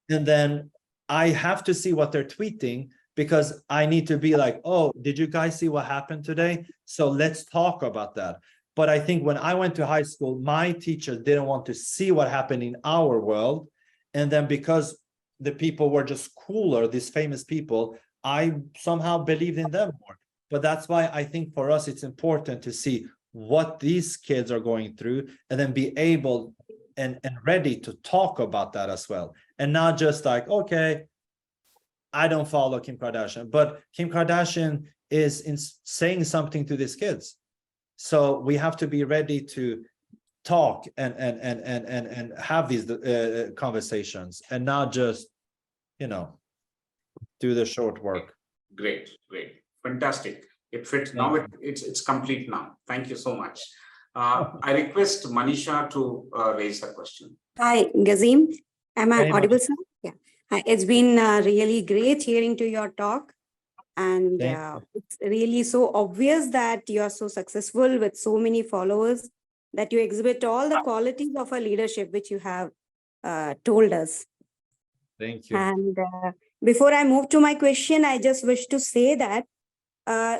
and then I have to see what they're tweeting, because I need to be like, oh, did you guys see what happened today? So let's talk about that. But I think when I went to high school, my teachers didn't want to see what happened in our world. And then because the people were just cooler, these famous people, I somehow believed in them more. But that's why I think for us, it's important to see what these kids are going through, and then be able and ready to talk about that as well. And not just like, okay, I don't follow Kim Kardashian, but Kim Kardashian is saying something to these kids. So we have to be ready to talk and have these conversations, and not just, you know, do the short work. Great, fantastic. It fits now. It's complete now. Thank you so much. I request Manisha to raise a question. Hi, Gezim. Am I Very much. audible, sir? Yeah. It's been really great hearing to your talk. And Thank you. it's really so obvious that you are so successful with so many followers, that you exhibit all the qualities of a leadership which you have told us. Thank you. And before I move to my question, I just wish to say that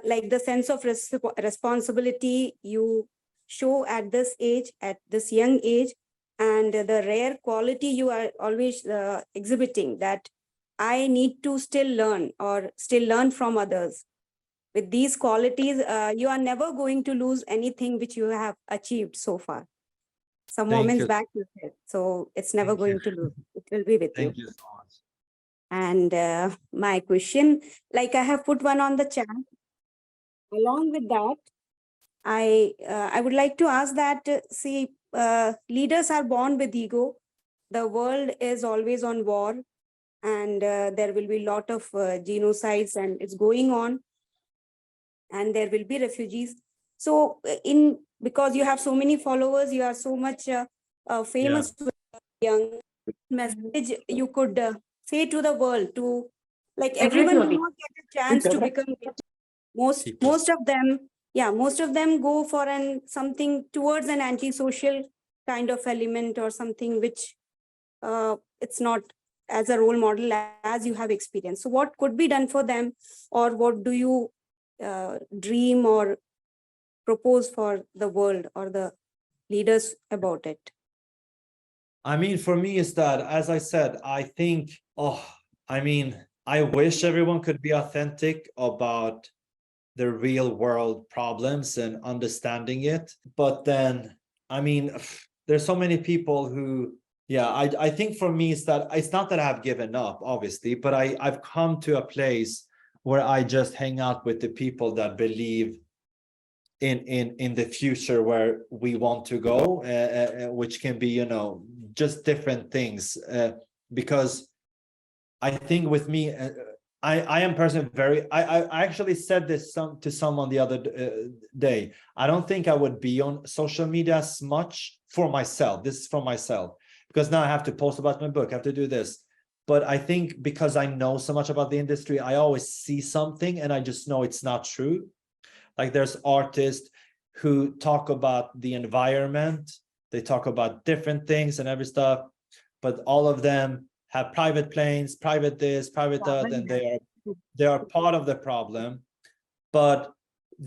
like the sense of responsibility you show at this age, at this young age, and the rare quality you are always exhibiting, that I need to still learn or still learn from others. With these qualities, you are never going to lose anything which you have achieved so far. Some Thank moments you. back you said, so it's never Thank you. going to lose. It will be with you. Thank you so much. And my question, like I have put one on the chat. Along with that, I would like to ask that, see, leaders are born with ego. The world is always on war, and there will be a lot of genocides, and it's going on, and there will be refugees. So, because you have so many followers, you are so much famous with young message you could say to the world, to like everyone will not get a chance to become most of them, most of them go for something towards an antisocial kind of element, or something which it's not as a role model as you have experienced. So what could be done for them, or what do you dream or propose for the world or the leaders about it? I mean, for me, is that, as I said, I think, I wish everyone could be authentic about the real world problems and understanding it. But then, I mean, there's so many people who, I think for me, is that it's not that I've given up, obviously, but I've come to a place where I just hang out with the people that believe in the future where we want to go, which can be, just different things, because I think with me, I am personally I actually said this to someone the other day. I don't think I would be on social media as much for myself. This is for myself, because now I have to post about my book, I have to do this. But I think because I know so much about the industry, I always see something and I just know it's not true. Like there's artists who talk about the environment, they talk about different things and every stuff, but all of them have private planes, private this, private that, and they are part of the problem. But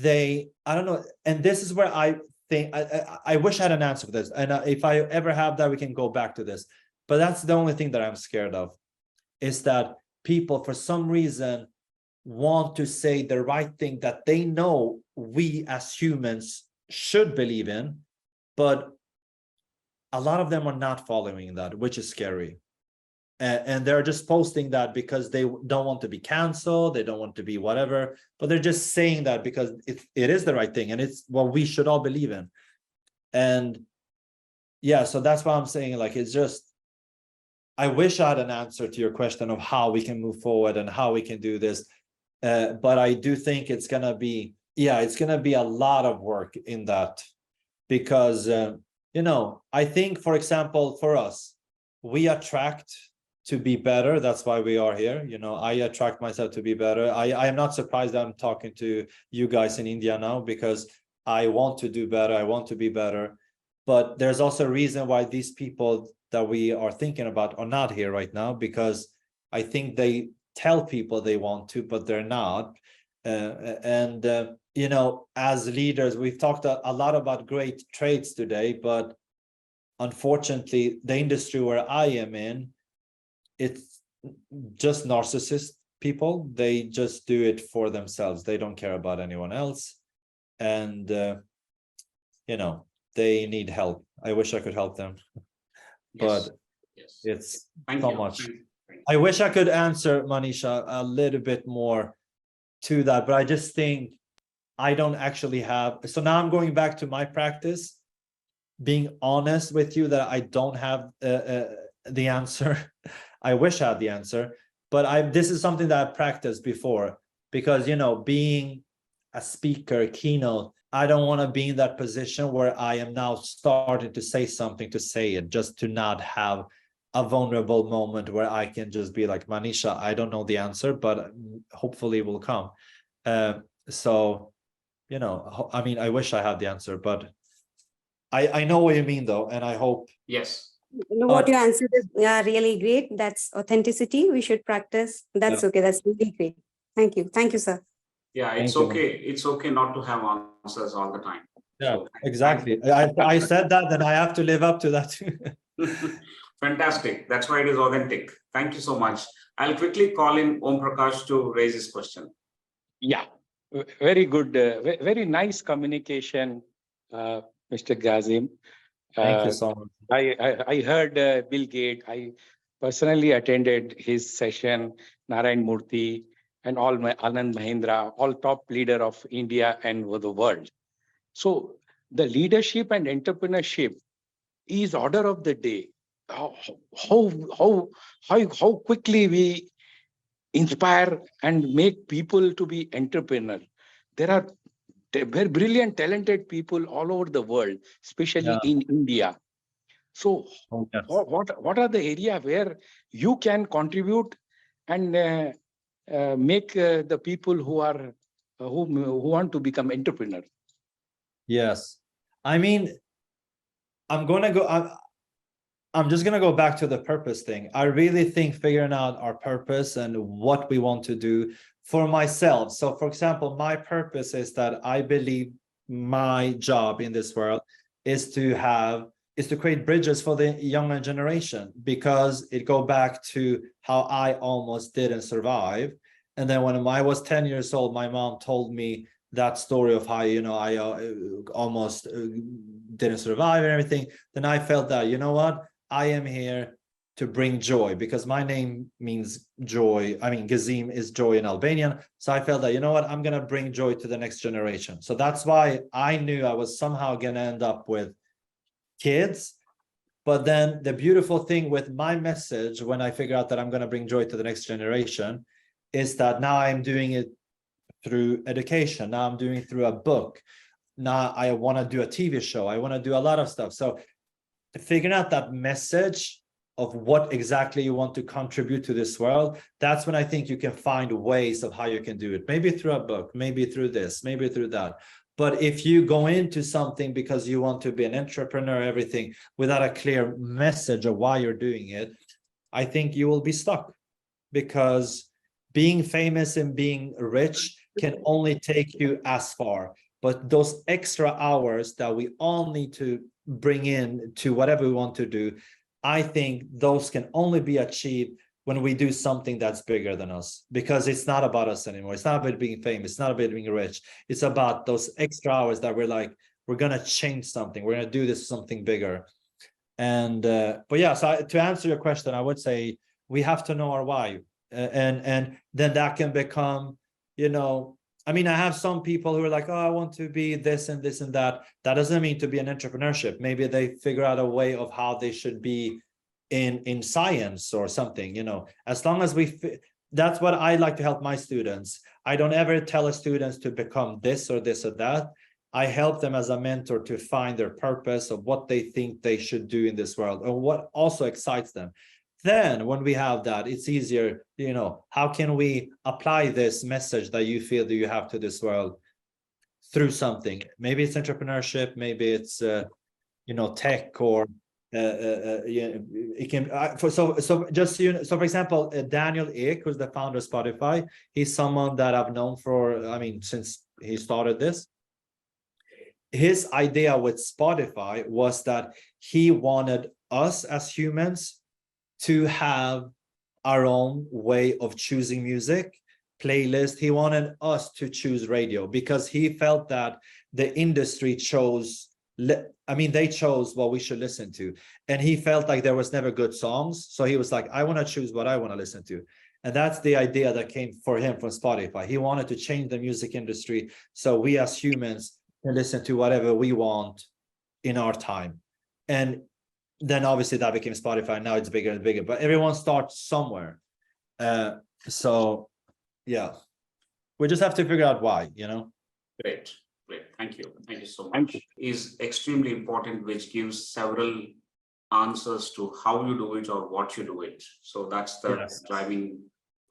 I don't know, and this is where I think I wish I had an answer for this, and if I ever have that, we can go back to this. But that's the only thing that I'm scared of, is that people for some reason want to say the right thing that they know we as humans should believe in, but a lot of them are not following that, which is scary. And they're just posting that because they don't want to be canceled, they don't want to be whatever, but they're just saying that because it is the right thing and it's what we should all believe in. And so that's why I'm saying, like, it's just, I wish I had an answer to your question of how we can move forward and how we can do this. But I do think it's gonna be, it's gonna be a lot of work in that, because I think, for example, for us, we attract to be better. That's why we are here. I attract myself to be better. I am not surprised that I'm talking to you guys in India now, because I want to do better. I want to be better. But there's also a reason why these people that we are thinking about are not here right now, because I think they tell people they want to, but they're not. As leaders, we've talked a lot about great traits today, but unfortunately, the industry where I am in, it's just narcissist people. They just do it for themselves. They don't care about anyone else. And, they need help. I wish I could help them, but it's so much. I wish I could answer, Manisha, a little bit more to that, but I just think I don't actually have. So now I'm going back to my practice, being honest with you that I don't have the answer. I wish I had the answer, but this is something that I practiced before, because, being a speaker, keynote, I don't want to be in that position where I am now starting to say something to say it, just to not have a vulnerable moment where I can just be like, Manisha, I don't know the answer, but hopefully it will come. So, you know, I mean, I wish I had the answer, but I know what you mean though, and I hope. Yes. You know what you answered is really great. That's authenticity. We should practice. That's okay. That's really great. Thank you. Thank you, sir. Yeah, it's okay. It's okay not to have answers all the time. Yeah, So, exactly. I said that, then I have to live up to that too. Fantastic. That's why it is authentic. Thank you so much. I'll quickly call in Om Prakash to raise his question. Yeah, very good. Very nice communication, Mr. Gezim. Thank you so much. I heard Bill Gates. I personally attended his session, Narayan Murthy, and all my Anand Mahindra, all top leader of India and the world. So the leadership and entrepreneurship is order of the day. How quickly we inspire and make people to be entrepreneur. There are very brilliant, talented people all over the world, especially in India. So what are the area where you can contribute and make the people who are who want to become entrepreneur? Yes, I mean, I'm just gonna go back to the purpose thing. I really think figuring out our purpose and what we want to do for myself. So for example, my purpose is that I believe my job in this world is to create bridges for the younger generation, because it go back to how I almost didn't survive. And then when I was 10 years old, my mom told me that story of how, you know, I almost didn't survive and everything. Then I felt that, you know what, I am here to bring joy, because my name means joy. I mean, Gezim is joy in Albanian. So I felt that, you know what, I'm going to bring joy to the next generation. So that's why I knew I was somehow going to end up with kids. But then the beautiful thing with my message, when I figure out that I'm going to bring joy to the next generation, is that now I'm doing it through education. Now I'm doing it through a book. Now I want to do a TV show. I want to do a lot of stuff. So figuring out that message of what exactly you want to contribute to this world, that's when I think you can find ways of how you can do it. Maybe through a book, maybe through this, maybe through that. But if you go into something because you want to be an entrepreneur, everything, without a clear message of why you're doing it, I think you will be stuck, because being famous and being rich can only take you as far. But those extra hours that we all need to bring in to whatever we want to do, I think those can only be achieved when we do something that's bigger than us, because it's not about us anymore. It's not about being famous. It's not about being rich. It's about those extra hours that we're like, we're going to change something. We're going to do this something bigger. And, but yeah, so to answer your question, I would say we have to know our why. And then that can become, you know, I mean, I have some people who are like, oh, I want to be this and this and that. That doesn't mean to be an entrepreneurship. Maybe they figure out a way of how they should be in science or something, you know, as long as that's what I like to help my students. I don't ever tell students to become this or this or that. I help them as a mentor to find their purpose of what they think they should do in this world and what also excites them. Then when we have that, it's easier, you know, how can we apply this message that you feel that you have to this world through something? Maybe it's entrepreneurship, maybe it's, you know, tech, or yeah, it can, so just, you know, so for example, Daniel Ek, who's the founder of Spotify, he's someone that I've known for, I mean, since he started this. His idea with Spotify was that he wanted us as humans to have our own way of choosing music, playlist. He wanted us to choose radio, because he felt that the industry chose, I mean, they chose what we should listen to. And he felt like there was never good songs. So he was like, I want to choose what I want to listen to. And that's the idea that came for him from Spotify. He wanted to change the music industry so we as humans can listen to whatever we want in our time. And then obviously that became Spotify. Now it's bigger and bigger, but everyone starts somewhere. So yeah, we just have to figure out why, you know. Great. Thank you so much. Is extremely important, which gives several answers to how you do it or what you do it. So that's the Yes. driving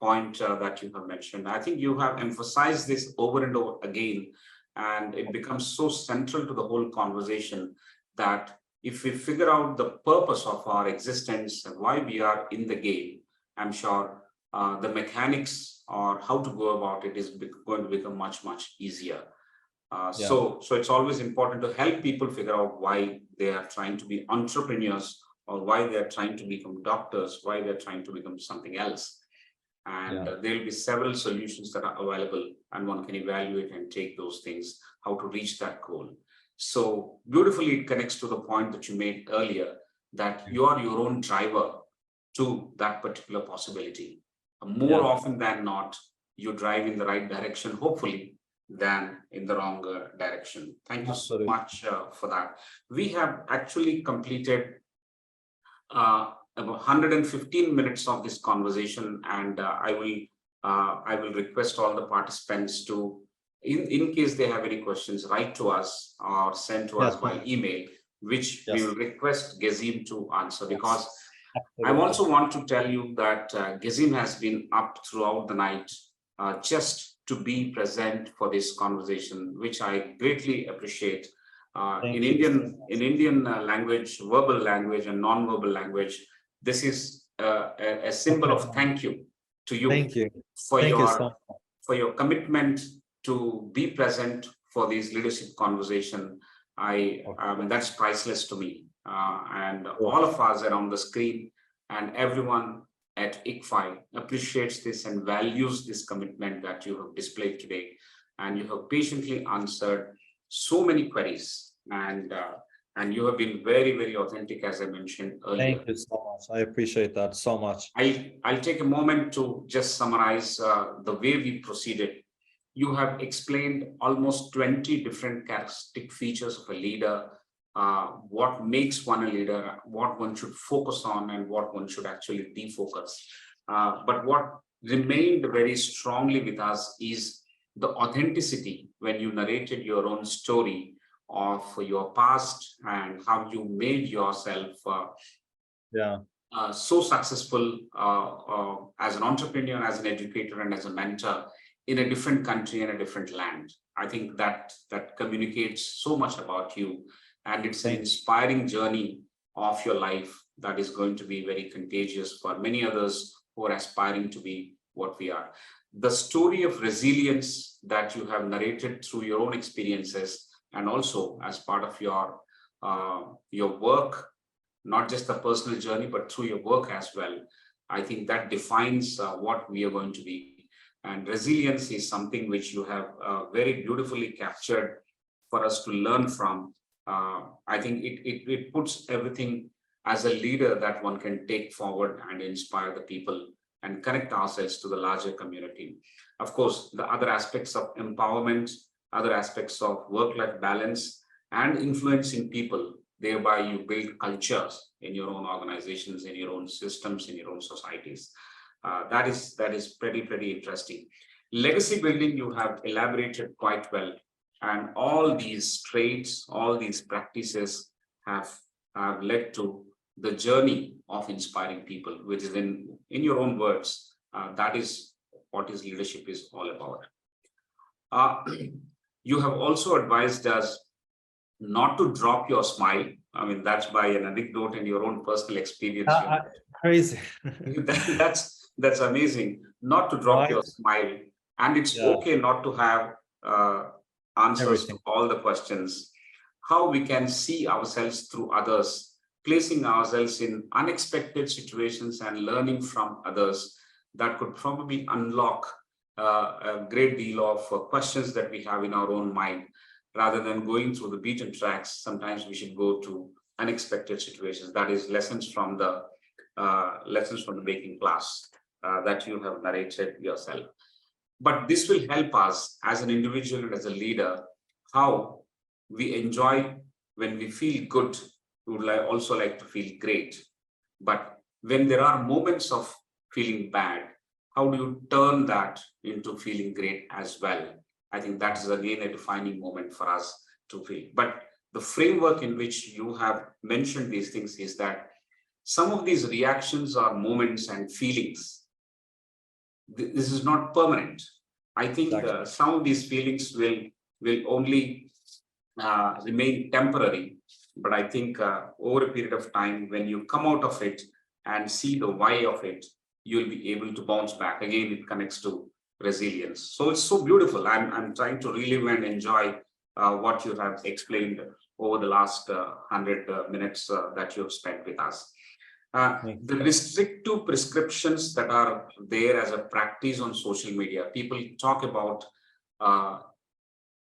point that you have mentioned. I think you have emphasized this over and over again, and it becomes so central to the whole conversation that if we figure out the purpose of our existence and why we are in the game, I'm sure the mechanics or how to go about it is going to become much, much easier. So it's always important to help people figure out why they are trying to be entrepreneurs, or why they're trying to become doctors, why they're trying to become something else. And there will be several solutions that are available, and one can evaluate and take those things, how to reach that goal. So beautifully, it connects to the point that you made earlier, that you are your own driver to that particular possibility. More often than not, you drive in the right direction, hopefully, than in the wrong direction. Thank you so much for that. We have actually completed about 115 minutes of this conversation, and I will request all the participants to, in case they have any questions, write to us or send to us by email, which we will request Gezim to answer, because I also want to tell you that Gezim has been up throughout the night just to be present for this conversation, which I greatly appreciate. In Indian language, verbal language and non-verbal language, this is a symbol of thank you to you. Thank you. For your commitment to be present for this leadership conversation. I mean, that's priceless to me. And all of us around the screen and everyone at ICFAI appreciates this and values this commitment that you have displayed today. And you have patiently answered so many queries, and you have been very, very authentic, as I mentioned earlier. Thank you so much. I appreciate that so much. I'll take a moment to just summarize the way we proceeded. You have explained almost 20 different characteristic features of a leader, what makes one a leader, what one should focus on, and what one should actually defocus. But what remained very strongly with us is the authenticity when you narrated your own story of your past and how you made yourself so successful as an entrepreneur, as an educator, and as a mentor in a different country and a different land. I think that communicates so much about you, and it's an inspiring journey of your life that is going to be very contagious for many others who are aspiring to be what we are. The story of resilience that you have narrated through your own experiences, and also as part of your work, not just the personal journey, but through your work as well. I think that defines what we are going to be. And resilience is something which you have very beautifully captured for us to learn from. I think it puts everything as a leader that one can take forward and inspire the people and connect ourselves to the larger community. Of course, the other aspects of empowerment, other aspects of work-life balance and influencing people, thereby you build cultures in your own organizations, in your own systems, in your own societies. That is pretty interesting. Legacy building, you have elaborated quite well. And all these traits, all these practices have led to the journey of inspiring people, which is in your own words, that is what his leadership is all about. You have also advised us not to drop your smile. I mean, that's by an anecdote and your own personal experience. Crazy. That's amazing. Not to drop your smile. And it's okay not to have answers to all the questions. How we can see ourselves through others, placing ourselves in unexpected situations and learning from others, that could probably unlock a great deal of questions that we have in our own mind. Rather than going through the beaten tracks, sometimes we should go to unexpected situations. That is lessons from the baking class that you have narrated yourself. But this will help us as an individual and as a leader, how we enjoy when we feel good. We would also like to feel great. But when there are moments of feeling bad, how do you turn that into feeling great as well? I think that is again a defining moment for us to feel. But the framework in which you have mentioned these things is that some of these reactions are moments and feelings. This is not permanent. I think some of these feelings will only remain temporary, but I think over a period of time, when you come out of it and see the why of it, you'll be able to bounce back. Again, it connects to resilience. So it's so beautiful. I'm trying to relive and enjoy what you have explained over the last 100 minutes that you have spent with us. The restrictive prescriptions that are there as a practice on social media, people talk about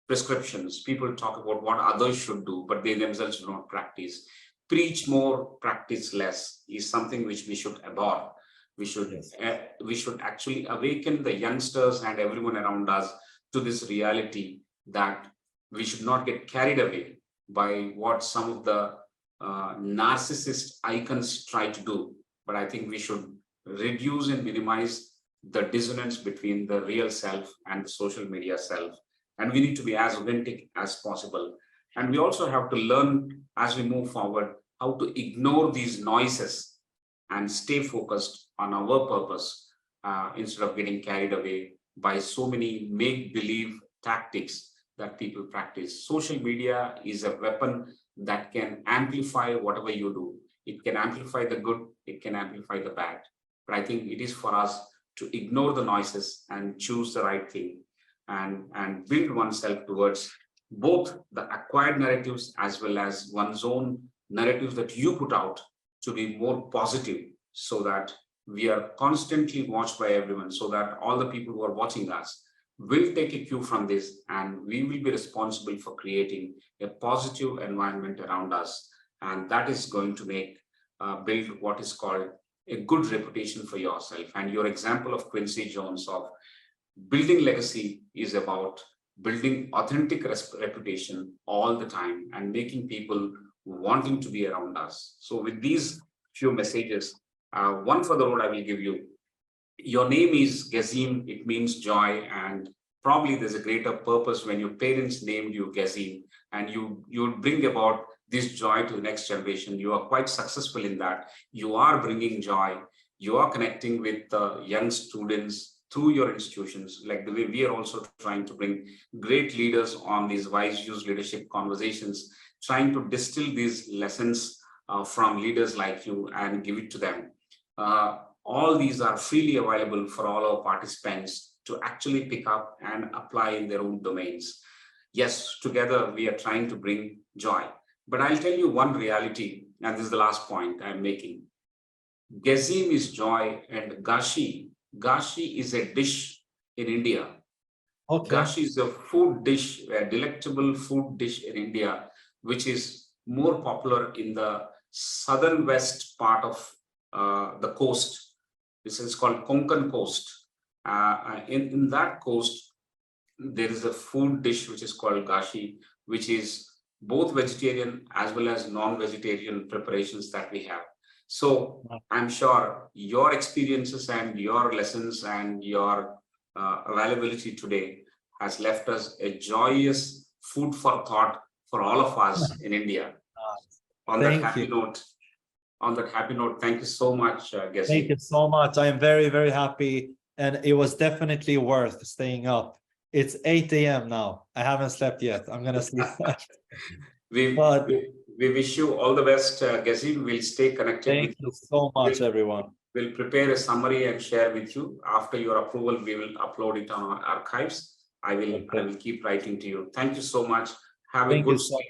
prescriptions, people talk about what others should do, but they themselves do not practice. Preach more, practice less is something which we should abhor. We should actually awaken the youngsters and everyone around us to this reality that we should not get carried away by what some of the narcissist icons try to do. But I think we should reduce and minimize the dissonance between the real self and the social media self. And we need to be as authentic as possible. And we also have to learn as we move forward how to ignore these noises and stay focused on our purpose instead of getting carried away by so many make-believe tactics that people practice. Social media is a weapon that can amplify whatever you do. It can amplify the good, it can amplify the bad. But I think it is for us to ignore the noises and choose the right thing and build oneself towards both the acquired narratives as well as one's own narratives that you put out to be more positive, so that we are constantly watched by everyone, so that all the people who are watching us will take a cue from this, and we will be responsible for creating a positive environment around us. And that is going to make build what is called a good reputation for yourself. And your example of Quincy Jones of building legacy is about building authentic reputation all the time and making people wanting to be around us. So with these few messages, one further road I will give you. Your name is Gezim, it means joy, and probably there's a greater purpose when your parents named you Gezim, and you bring about this joy to the next generation. You are quite successful in that. You are bringing joy. You are connecting with young students through your institutions, like the way we are also trying to bring great leaders on these WiseViews leadership conversations, trying to distill these lessons from leaders like you and give it to them. All these are freely available for all our participants to actually pick up and apply in their own domains. Yes, together we are trying to bring joy. But I'll tell you one reality, and this is the last point I'm making. Gezim is joy, and Gashi is a dish in India. Okay. Gashi is a food dish, a delectable food dish in India, which is more popular in the southern west part of the coast. This is called Konkan coast. In that coast, there is a food dish which is called Gashi, which is both vegetarian as well as non-vegetarian preparations that we have. So I'm sure your experiences and your lessons and your availability today has left us a joyous food for thought for all of us in India. On that happy note, thank you so much, Gezim. Thank you so much. I am very, very happy. And it was definitely worth staying up. It's 8 a.m. now. I haven't slept yet. I'm going to sleep. We wish you all the best, Gezim. We'll stay connected. Thank you so much, everyone. We'll prepare a summary and share with you. After your approval, we will upload it on our archives. I will keep writing to you. Thank you so much. Have a good sleep.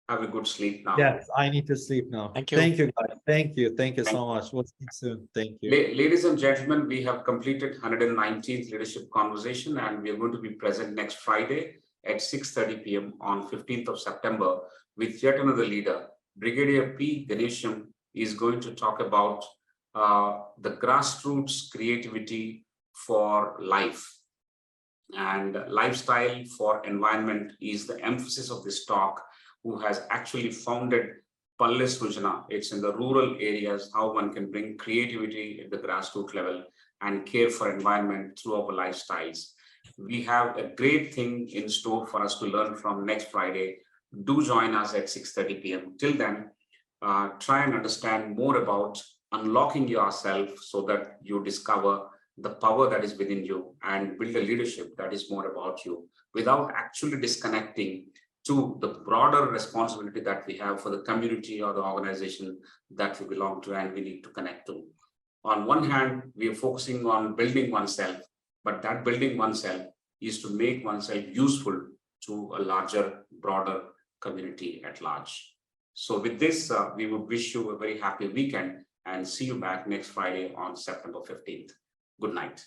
Have a good sleep now. Yes, I need to sleep now. Thank you. Thank you, guys. Thank you. Thank you so much. We'll speak soon. Thank you. Ladies and gentlemen, we have completed 119th leadership conversation, and we are going to be present next Friday at 6:30 p.m. on 15th of September with yet another leader. Brigadier P. Ganesham is going to talk about the grassroots creativity for life. And lifestyle for environment is the emphasis of this talk, who has actually founded Palle Srujana. It's in the rural areas, how one can bring creativity at the grassroots level and care for environment through our lifestyles. We have a great thing in store for us to learn from next Friday. Do join us at 6:30 p.m. Till then, try and understand more about unlocking yourself so that you discover the power that is within you and build a leadership that is more about you without actually disconnecting to the broader responsibility that we have for the community or the organization that we belong to and we need to connect to. On one hand, we are focusing on building oneself, but that building oneself is to make oneself useful to a larger, broader community at large. So with this, we would wish you a very happy weekend and see you back next Friday on September 15th. Good night.